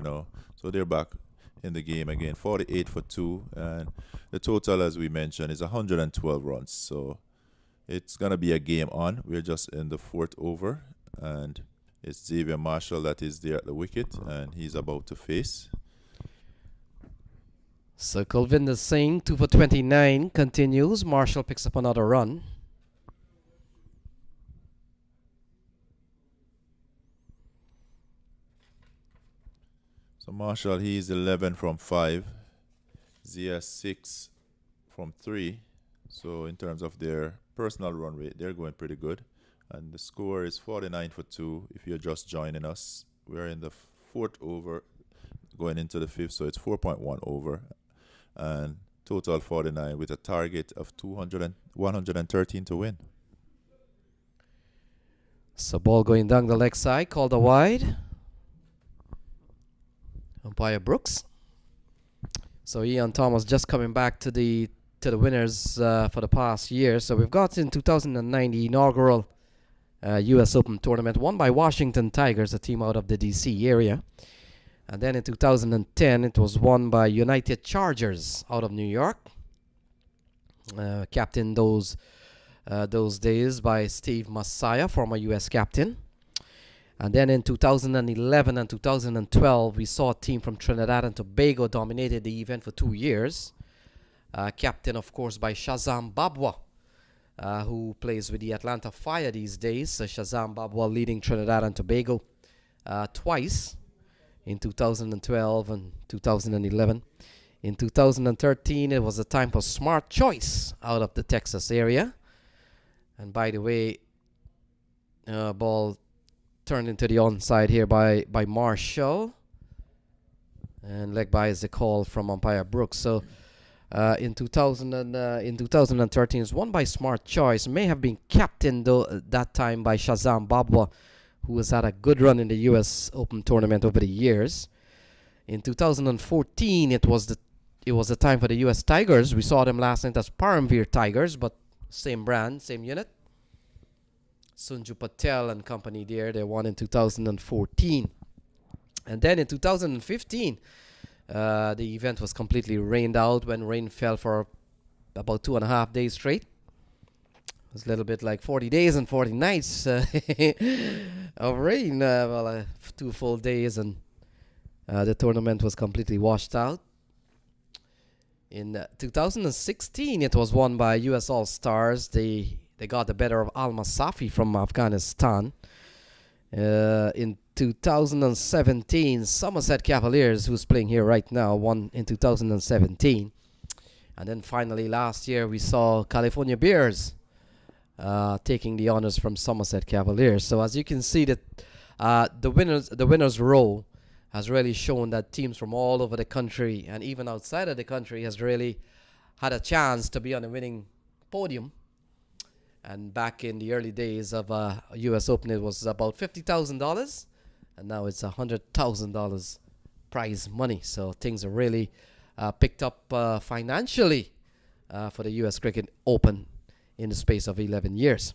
B: So they're back in the game again, 48 for two, and the total, as we mentioned, is 112 runs. So it's gonna be a game on. We're just in the fourth over, and it's Xavier Marshall that is there at the wicket, and he's about to face.
A: So Kulvinder Singh, 2 for 29, continues. Marshall picks up another run.
B: So Marshall, he's 11 from 5. Zia 6 from 3. So in terms of their personal run rate, they're going pretty good. And the score is 49 for 2. If you're just joining us, we're in the fourth over, going into the fifth, so it's 4.1 over. And total 49 with a target of 113 to win.
A: So ball going down the leg side, called a wide. Umpire Brooks. So Ian Thomas just coming back to the winners for the past year. So we've got in 2009 the inaugural U.S. Open tournament won by Washington Tigers, a team out of the D.C. area. And then in 2010, it was won by United Chargers out of New York. Captained those days by Steve Messiah, former U.S. captain. And then in 2011 and 2012, we saw a team from Trinidad and Tobago dominated the event for 2 years. Captained, of course, by Shazam Babwa, who plays with the Atlanta Fire these days. So Shazam Babwa leading Trinidad and Tobago twice. In 2012 and 2011. In 2013, it was a time for Smart Choice out of the Texas area. And by the way, ball turned into the onside here by Marshall. And leg by is the call from umpire Brooks. So in 2013, it's won by Smart Choice. May have been captained though that time by Shazam Babwa, who has had a good run in the U.S. Open tournament over the years. In 2014, it was the time for the U.S. Tigers. We saw them last night as Paramveer Tigers, but same brand, same unit. Sunju Patel and company there, they won in 2014. And then in 2015, the event was completely rained out when rain fell for about 2.5 days straight. It was a little bit like 40 days and 40 nights of rain. 2 full days, and the tournament was completely washed out. In 2016, it was won by U.S. All-Stars. They got the better of Al Masafi from Afghanistan. In 2017, Somerset Cavaliers, who's playing here right now, won in 2017. And then finally last year, we saw California Bears taking the honors from Somerset Cavaliers. So as you can see, that the winners row has really shown that teams from all over the country and even outside of the country has really had a chance to be on the winning podium. And back in the early days of U.S. Open, it was about $50,000, and now it's $100,000 prize money. So things are really picked up financially for the U.S. Cricket Open in the space of 11 years.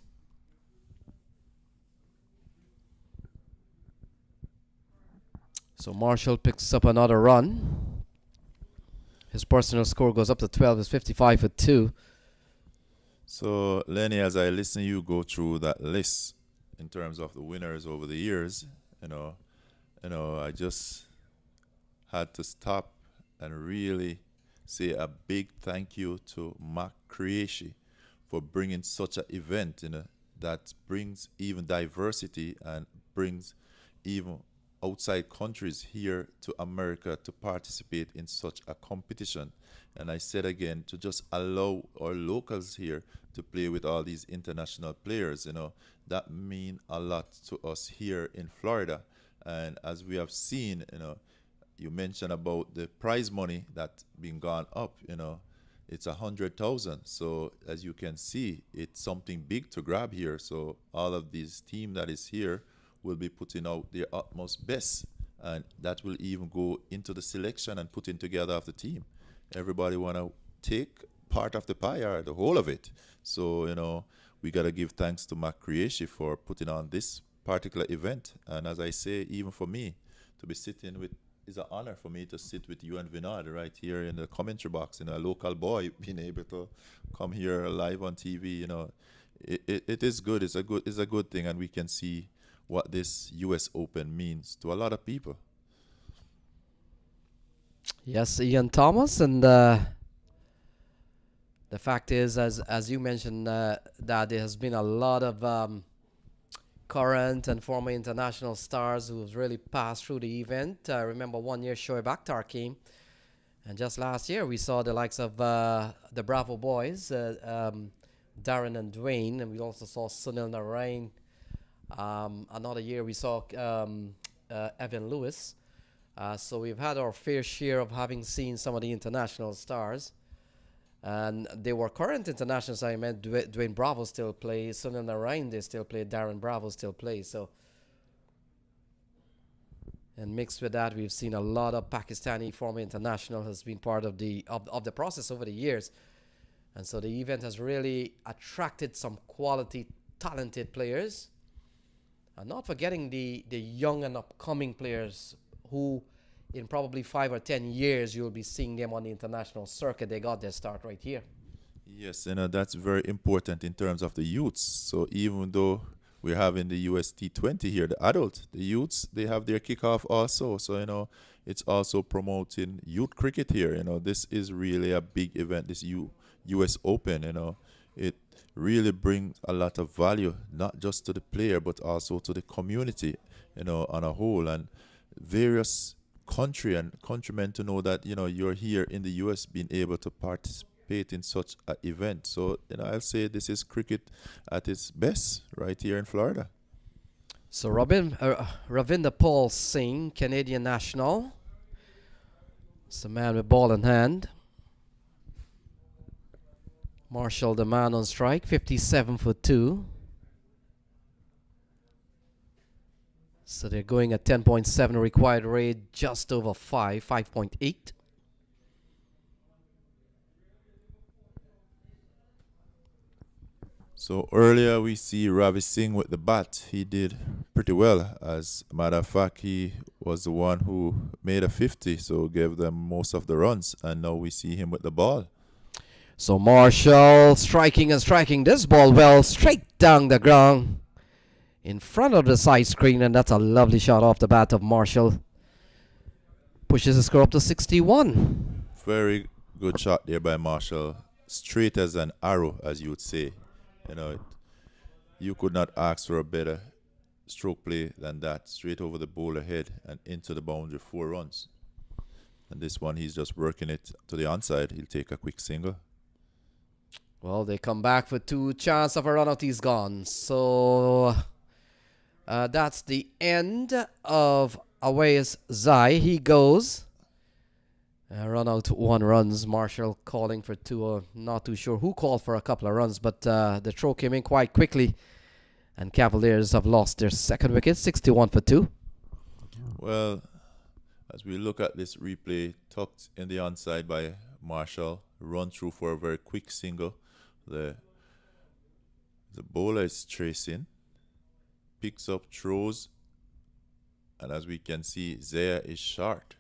A: So Marshall picks up another run. His personal score goes up to 12. It's 55 for 2.
B: So Lenny, as I listen to you go through that list in terms of the winners over the years, I just had to stop and really say a big thank you to MAQ TV for bringing such an event, that brings even diversity and brings even outside countries here to America to participate in such a competition. And I said again, to just allow our locals here to play with all these international players, that mean a lot to us here in Florida. And as we have seen, you mentioned about the prize money that's been gone up, it's 100,000. So as you can see, it's something big to grab here. So all of this team that is here will be putting out their utmost best, and that will even go into the selection and putting together of the team. Everybody want to take part of the pie or the whole of it. So, we got to give thanks to MAQ Creation for putting on this particular event. And as I say, even for me, to be sitting with, it's an honor for me to sit with you and Vinod right here in the commentary box, a local boy being able to come here live on TV. It is good. It's a good thing, and we can see what this U.S. Open means to a lot of people.
A: Yes, Ian Thomas, and the fact is, as you mentioned, that there has been a lot of current and former international stars who have really passed through the event. I remember 1 year Shoaib Akhtar came, and just last year we saw the likes of the Bravo boys, Darren and Dwayne, and we also saw Sunil Narain. Another year we saw Evan Lewis. So we've had our fair share of having seen some of the international stars. And they were current internationals. I meant Dwayne Bravo still plays, Sunil Narain they still play, Darren Bravo still plays. So, and mixed with that, we've seen a lot of Pakistani former international has been part of the process over the years. And so the event has really attracted some quality, talented players. And not forgetting the young and upcoming players who in probably 5 or 10 years, you'll be seeing them on the international circuit. They got their start right here.
B: Yes, that's very important in terms of the youths. So even though we're having the US T20 here, the adults, the youths, they have their kickoff also. So, it's also promoting youth cricket here. This is really a big event, this US Open, It really brings a lot of value, not just to the player, but also to the community, on a whole. And various country and countrymen to know that you're here in the US being able to participate in such an event. So I'll say this is cricket at its best right here in Florida.
A: So Ravinder Paul Singh, Canadian national. It's a man with ball in hand. Marshall, the man on strike, 57 for 2. So they're going at 10.7 required rate, just over 5.8.
B: So earlier we see Ravi Singh with the bat. He did pretty well. As a matter of fact, he was the one who made a 50, so gave them most of the runs. And now we see him with the ball.
A: So Marshall striking this ball well, straight down the ground. In front of the side screen, and that's a lovely shot off the bat of Marshall. Pushes the score up to 61.
B: Very good shot there by Marshall. Straight as an arrow, as you would say. You could not ask for a better stroke play than that. Straight over the bowler head and into the boundary, 4 runs. And this one, he's just working it to the onside. He'll take a quick single.
A: Well, they come back for 2. Chance of a run out, he's gone. So that's the end of Awais Zai. He goes. Run out 1 runs. Marshall calling for 2. Not too sure who called for a couple of runs, but the throw came in quite quickly. And Cavaliers have lost their second wicket, 61 for 2.
B: Well, as we look at this replay, tucked in the onside by Marshall, run through for a very quick single. The bowler is tracing, picks up, throws, and as we can see, Zaya is short.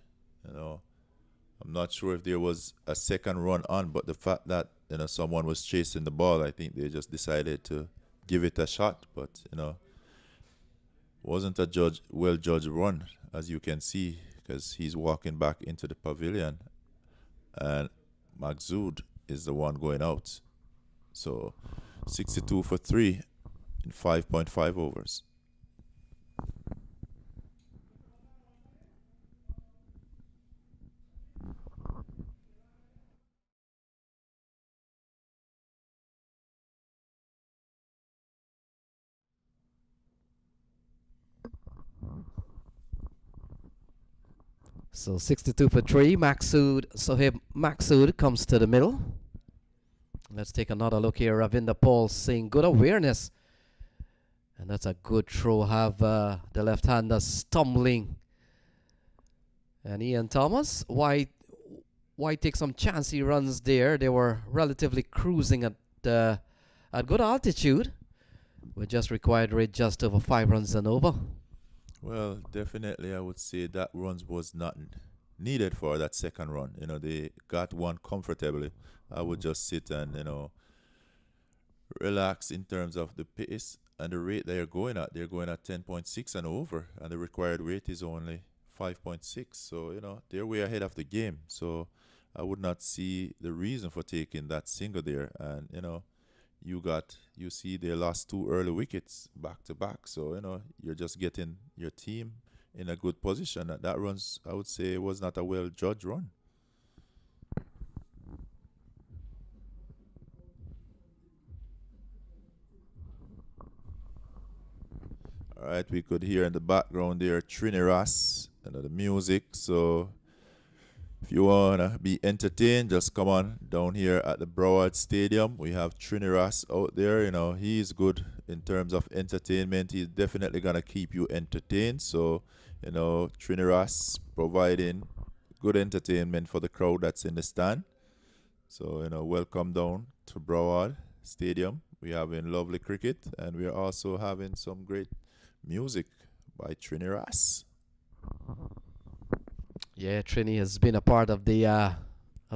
B: I'm not sure if there was a second run on, but the fact that someone was chasing the ball, I think they just decided to give it a shot. But wasn't a well judged run, as you can see, because he's walking back into the pavilion, and Maksud is the one going out. So 62 for 3 in 5.5 overs.
A: So 62 for 3. Sohaib Maksud comes to the middle. Let's take another look here. Ravinder Paul saying good awareness. And that's a good throw. Have the left-hander stumbling. And Ian Thomas, why White take some chancy runs there. They were relatively cruising at good altitude. We just required rate just over 5 runs and over.
B: Well, definitely, I would say that runs was not needed for that second run. They got one comfortably. I would just sit and relax in terms of the pace and the rate they're going at. They're going at 10.6 and over, and the required rate is only 5.6. So they're way ahead of the game. So I would not see the reason for taking that single there. And you see they lost 2 early wickets back to back. So you're just getting your team in a good position. That runs, I would say, was not a well judged run. All right, we could hear in the background there Trini Ross, the music. So if you want to be entertained, just come on down here at the Broward Stadium. We have Trini Ross out there. He's good in terms of entertainment. He's definitely going to keep you entertained. So, Trini Ross providing good entertainment for the crowd that's in the stand. So, welcome down to Broward Stadium. We're having lovely cricket, and we're also having some great music by Trini Ross.
A: Yeah, Trini has been a part of the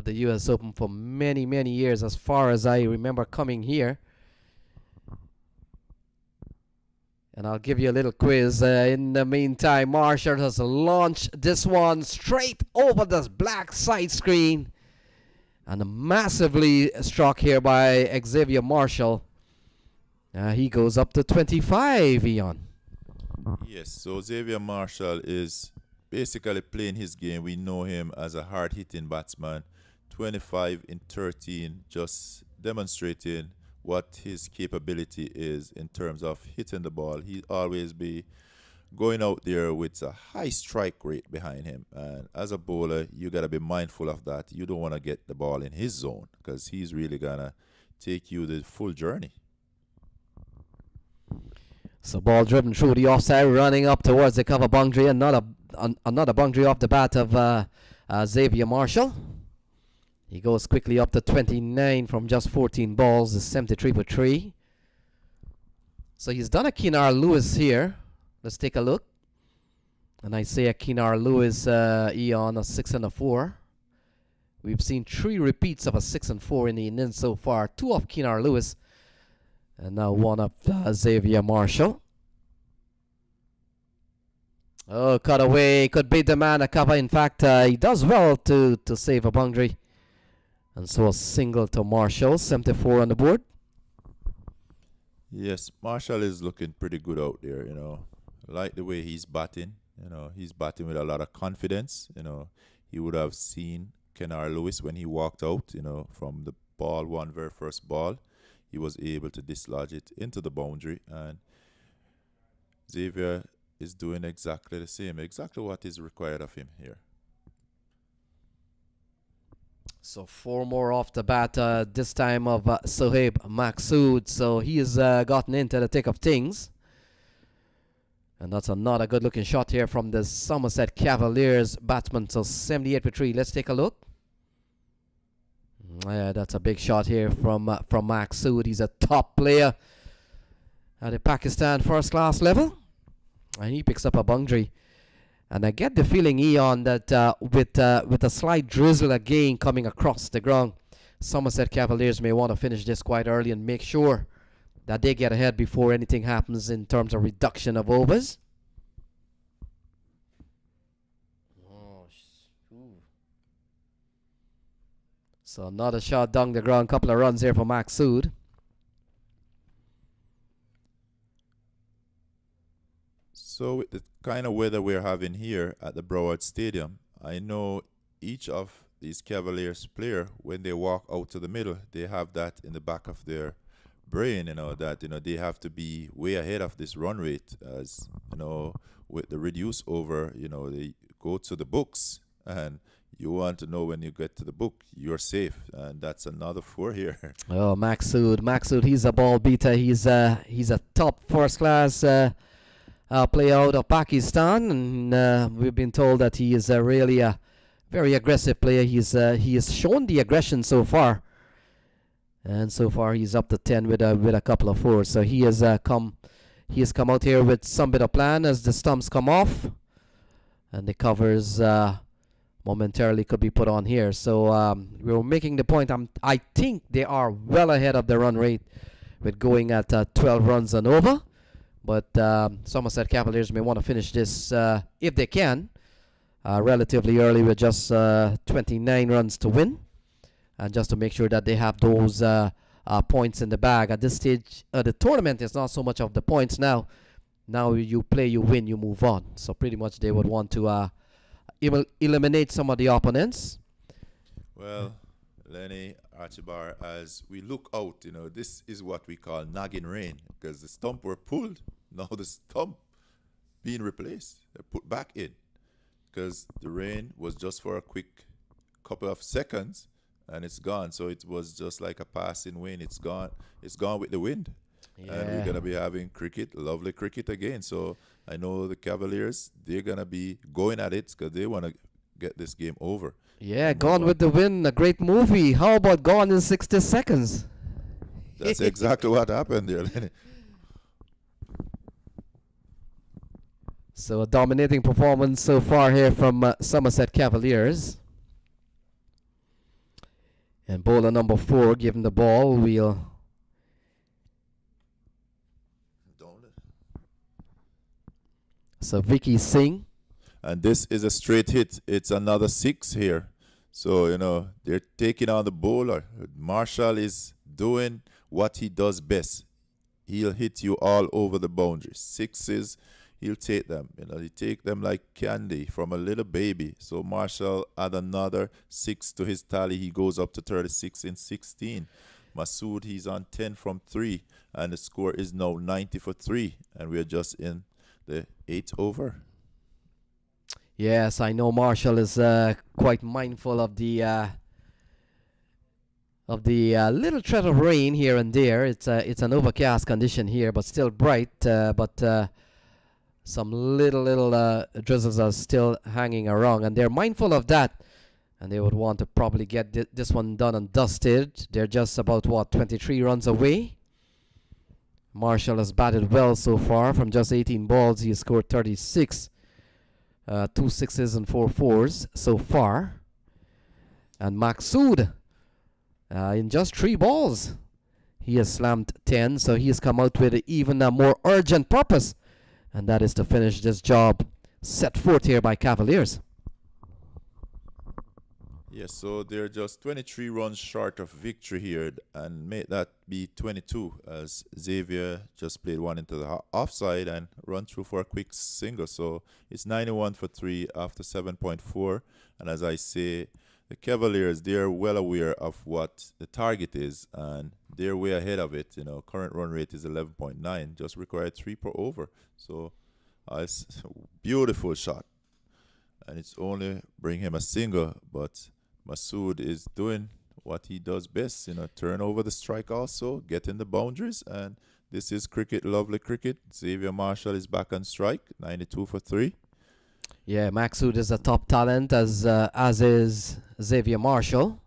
A: U.S. Open for many, many years, as far as I remember coming here. And I'll give you a little quiz. In the meantime, Marshall has launched this one straight over the black side screen. And massively struck here by Xavier Marshall. He goes up to 25, Ian.
B: Yes, so Xavier Marshall is basically playing his game. We know him as a hard-hitting batsman. 25 in 13, just demonstrating what his capability is in terms of hitting the ball. He always be going out there with a high strike rate behind him. And as a bowler, you got to be mindful of that. You don't want to get the ball in his zone because he's really going to take you the full journey.
A: So ball driven through the offside, running up towards the cover boundary. Another boundary off the bat of Xavier Marshall. He goes quickly up to 29 from just 14 balls, is 73 for 3. So he's done a Keenar Lewis here. Let's take a look. And I say a Keenar Lewis Eon, a 6 and a 4. We've seen 3 repeats of a 6 and 4 in the innings so far. 2 of Keenar Lewis. And now 1 of Xavier Marshall. Oh, cut away. Could beat the man a cover. In fact, he does well to save a boundary. And so a single to Marshall. 74 on the board.
B: Yes, Marshall is looking pretty good out there, I like the way he's batting. He's batting with a lot of confidence. He would have seen Keenar Lewis when he walked out, from the ball, very first ball. He was able to dislodge it into the boundary, and Xavier is doing exactly the same, exactly what is required of him here.
A: So 4 more off the bat, this time of Sohaib Maksud. So he has gotten into the thick of things. And that's another good looking shot here from the Somerset Cavaliers batsman. So 78 for 3. Let's take a look. That's a big shot here from Maksud. He's a top player at the Pakistan first class level. And he picks up a boundary. And I get the feeling, Eon, that with a slight drizzle again coming across the ground, Somerset Cavaliers may want to finish this quite early and make sure that they get ahead before anything happens in terms of reduction of overs. So another shot down the ground, couple of runs here for Maksud.
B: So with the kind of weather we're having here at the Broward Stadium, I know each of these Cavaliers player, when they walk out to the middle, they have that in the back of their brain, that they have to be way ahead of this run rate, as with the reduced over, they go to the books, and you want to know when you get to the book, you're safe, and that's another 4 here.
A: Oh, Maksud, he's a ball beater. He's a top first class player out of Pakistan, and we've been told that he is really a very aggressive player. He has shown the aggression so far, and so far he's up to 10 with a couple of fours. So he has come out here with some bit of plan as the stumps come off, and the covers momentarily could be put on here. So we were making the point. I think they are well ahead of the run rate with going at 12 runs and over. But Somerset Cavaliers may want to finish this if they can relatively early with just 29 runs to win, and just to make sure that they have those points in the bag. At this stage, the tournament is not so much of the points now. Now you play, you win, you move on. So pretty much they would want to eliminate some of the opponents.
B: Well, Lenny, Archibald, as we look out, this is what we call nagging rain, because the stump were pulled. Now the stump being replaced, put back in, because the rain was just for a quick couple of seconds, and it's gone. So it was just like a passing wind. It's gone. It's gone with the wind.
A: Yeah.
B: And we're gonna be having cricket, lovely cricket again. So I know the Cavaliers, they're gonna be going at it because they want to get this game over.
A: Yeah, Gone with the Wind, a great movie. How about Gone in 60 Seconds?
B: That's exactly what happened there, Lenny.
A: So a dominating performance so far here from Somerset Cavaliers. And bowler number 4 given the ball. So Vicky Singh.
B: And this is a straight hit. It's another 6 here. So, they're taking on the bowler. Marshall is doing what he does best. He'll hit you all over the boundaries. 6s, he'll take them. He take them like candy from a little baby. So Marshall add another 6 to his tally. He goes up to 36 in 16. Masood, he's on 10 from 3. And the score is now 90 for 3. And we're just in the 8th over.
A: Yes, I know Marshall is quite mindful of the little threat of rain here and there. It's an overcast condition here, but still bright. But some little drizzles are still hanging around, and they're mindful of that. And they would want to probably get this one done and dusted. They're just about 23 runs away. Marshall has batted well so far. From just 18 balls, he has scored 36. 2 6s and 4 4s so far. And Maksud, in just 3 balls, he has slammed 10. So he has come out with an even more urgent purpose, and that is to finish this job set forth here by Cavaliers.
B: Yes, so they're just 23 runs short of victory here, and make that be 22 as Xavier just played one into the offside and run through for a quick single. So it's 91 for 3 after 7.4. And as I say, the Cavaliers, they're well aware of what the target is, and they're way ahead of it. Current run rate is 11.9, just required 3 per over. So it's a beautiful shot, and it's only bring him a single, but Masood is doing what he does best, turn over the strike also, get in the boundaries, and this is cricket, lovely cricket. Xavier Marshall is back on strike, 92 for 3.
A: Yeah, Maksud is a top talent, as is Xavier Marshall.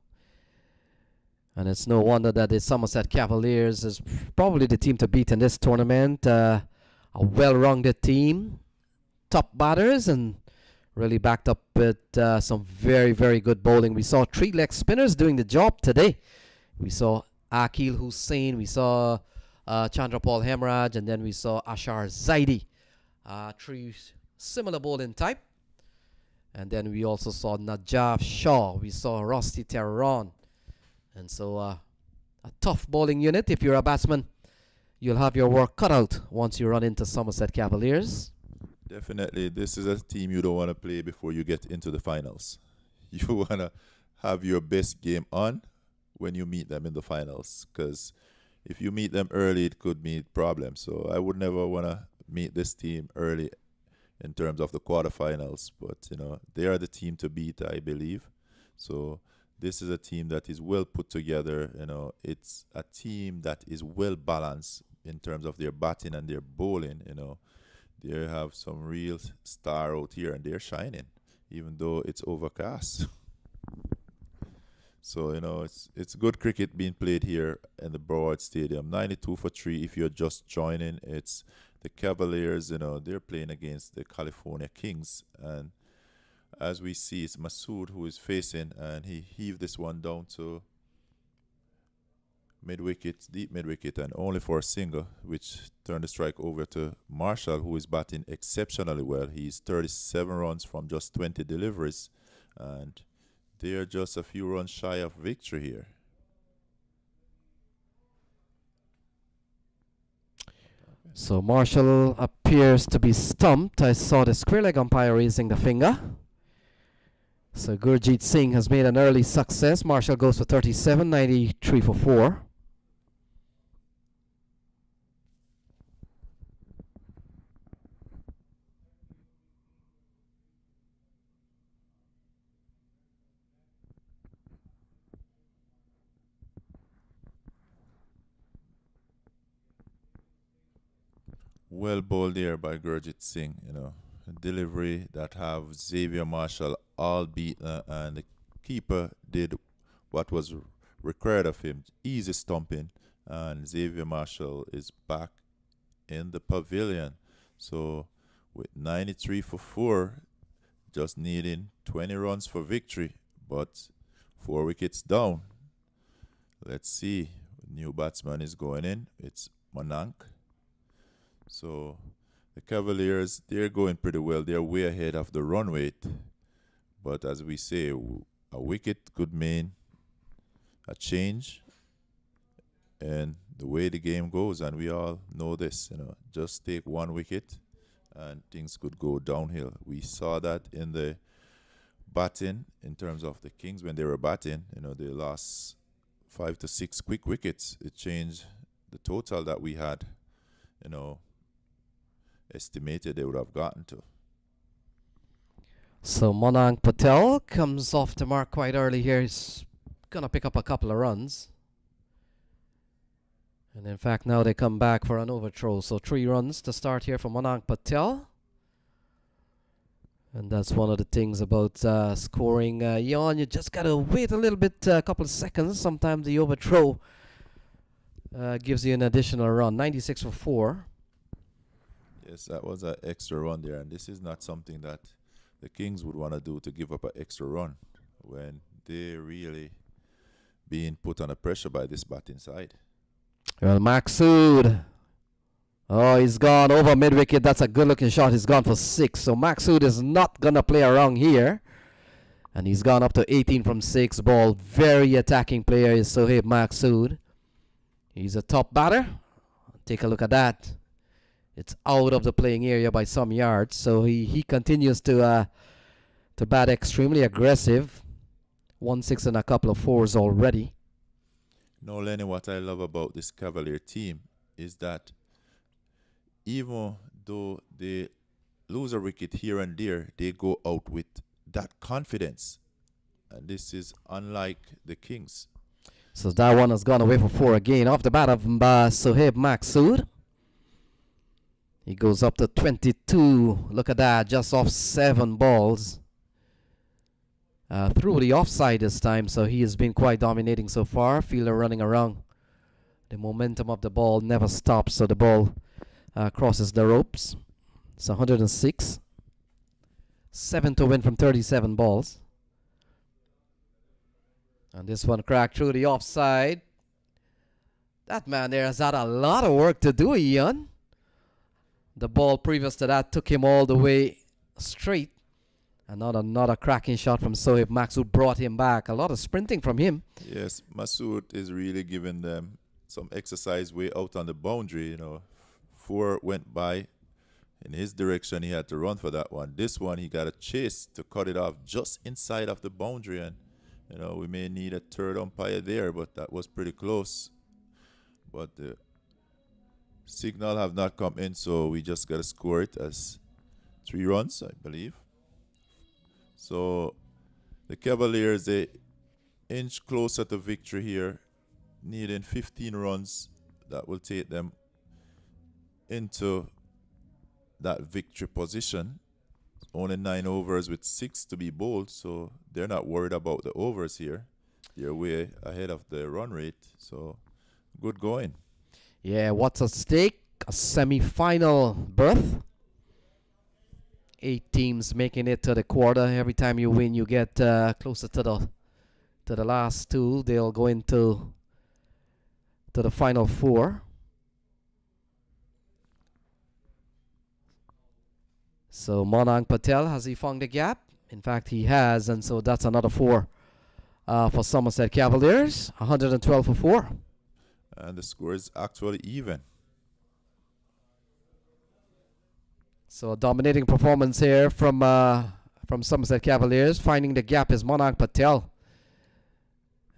A: And it's no wonder that the Somerset Cavaliers is probably the team to beat in this tournament. A well-rounded team, top batters, and really backed up with some very, very good bowling. We saw 3 leg spinners doing the job today. We saw Akil Hussain, we saw Chandrapal Hemraj, and then we saw Ashar Zaidi. 3 similar bowling type. And then we also saw Najaf Shah. We saw Rusty Tehran. And so a tough bowling unit. If you're a batsman, you'll have your work cut out once you run into Somerset Cavaliers.
B: Definitely, this is a team you don't want to play before you get into the finals. You want to have your best game on when you meet them in the finals, because if you meet them early, it could mean problems. So I would never want to meet this team early in terms of the quarterfinals, but they are the team to beat, I believe. So this is a team that is well put together. It's a team that is well balanced in terms of their batting and their bowling. They have some real star out here, and they're shining. even though it's overcast. So, it's good cricket being played here in the Broward Stadium. 92 for 3. If you're just joining, it's the Cavaliers, they're playing against the California Kings. And as we see, it's Masood who is facing, and he heaved this one down to mid-wicket, deep mid-wicket, and only for a single, which turned the strike over to Marshall, who is batting exceptionally well. He's 37 runs from just 20 deliveries, and they're just a few runs shy of victory here.
A: So Marshall appears to be stumped. I saw the square leg umpire raising the finger. So Gurjeet Singh has made an early success. Marshall goes for 37, 93 for 4.
B: Well bowled there by Gurjeet Singh, a delivery that have Xavier Marshall all beaten, and the keeper did what was required of him, easy stumping, and Xavier Marshall is back in the pavilion. So with 93 for 4, just needing 20 runs for victory, but 4 wickets down. Let's see, new batsman is going in. It's Monank. So the Cavaliers, they're going pretty well. They're way ahead of the run rate. But as we say, a wicket could mean a change in the way the game goes. And we all know this, just take 1 wicket and things could go downhill. We saw that in the batting in terms of the Kings when they were batting. They lost 5 to 6 quick wickets. It changed the total that we had, estimated they would have gotten to.
A: So Monank Patel comes off the mark quite early here. He's going to pick up a couple of runs. And in fact, now they come back for an overthrow. So 3 runs to start here for Monank Patel. And that's one of the things about scoring. You just got to wait a little bit, a couple of seconds. Sometimes the overthrow gives you an additional run. 96 for 4.
B: Yes, that was an extra run there. And this is not something that the Kings would want to do, to give up an extra run when they're really being put under pressure by this batting side.
A: Well, Maxud. Oh, he's gone over mid-wicket. That's a good-looking shot. He's gone for 6. So Maxud is not going to play around here. And he's gone up to 18 from 6 ball. Very attacking player is Sohaib Maxud. He's a top batter. Take a look at that. It's out of the playing area by some yards. So he continues to bat extremely aggressive. 1 6 and a couple of 4s already.
B: No, Lenny, what I love about this Cavalier team is that even though they lose a wicket here and there, they go out with that confidence. And this is unlike the Kings.
A: So that one has gone away for 4 again. Off the bat of Sohaib Maxud. He goes up to 22. Look at that, just off 7 balls. Through the offside this time, so he has been quite dominating so far. Fielder running around. The momentum of the ball never stops, so the ball crosses the ropes. It's 106. 7 to win from 37 balls. And this one cracked through the offside. That man there has had a lot of work to do, Ian. The ball previous to that took him all the way straight. Another cracking shot from Sohaib Maxud brought him back. A lot of sprinting from him.
B: Yes, Masood is really giving them some exercise way out on the boundary. 4 went by in his direction. He had to run for that one. This one, he got a chase to cut it off just inside of the boundary. And, we may need a third umpire there, but that was pretty close. But the signal have not come in, so we just got to score it as 3 runs, I believe. So the Cavaliers, they inch closer to victory here, needing 15 runs. That will take them into that victory position. only 9 overs with 6 to be bowled, so they're not worried about the overs here. They're way ahead of the run rate, so good going.
A: Yeah, what's at stake? A semi-final berth. 8 teams making it to the quarter. Every time you win, you get closer to the last 2. They'll go into the final 4. So Monang Patel, has he found the gap? In fact, he has, and so that's another 4 for Somerset Cavaliers. 112 for 4.
B: And the score is actually even.
A: So a dominating performance here from Somerset Cavaliers. Finding the gap is Monang Patel.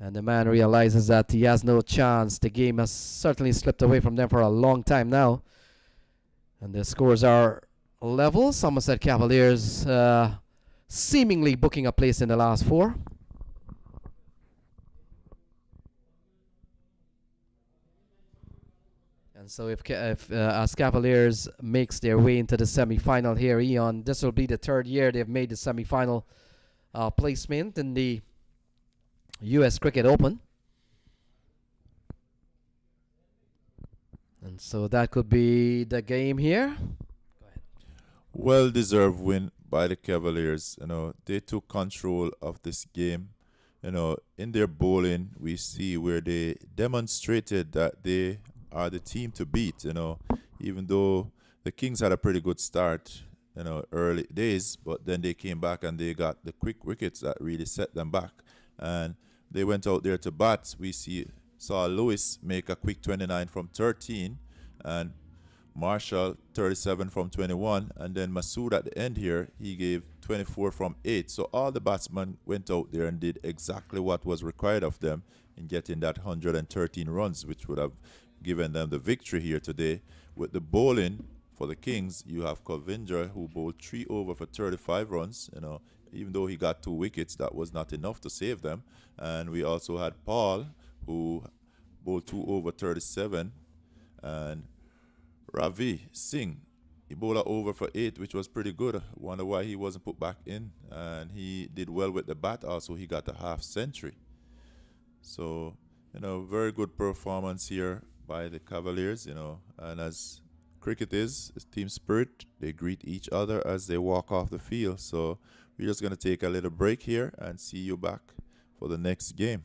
A: And the man realizes that he has no chance. The game has certainly slipped away from them for a long time now. And the scores are level. Somerset Cavaliers seemingly booking a place in the last 4. And so if as Cavaliers makes their way into the semi-final here, Eon, this will be the 3rd year they've made the semi-final placement in the U.S. Cricket Open. And so that could be the game here. Go ahead.
B: Well-deserved win by the Cavaliers. You know, they took control of this game. You know, in their bowling, we see where they demonstrated that they are the team to beat. You know, even though the Kings had a pretty good start, you know, early days, but then they came back and they got the quick wickets that really set them back. And they went out there to bat. We saw Lewis make a quick 29 from 13, and Marshall 37 from 21, and then Masood at the end here, he gave 24 from 8. So all the batsmen went out there and did exactly what was required of them in getting that 113 runs, which would have given them the victory here today. With the bowling for the Kings, you have Covindra, who bowled 3 over for 35 runs. You know, even though he got 2 wickets, that was not enough to save them. And we also had Paul, who bowled 2 over 37, and Ravi Singh, he bowled a over for 8, which was pretty good. I wonder why he wasn't put back in. And he did well with the bat also. He got a half century. So, you know, very good performance here by the Cavaliers, you know. And as cricket is, it's team spirit. They greet each other as they walk off the field. So we're just going to take a little break here and see you back for the next game.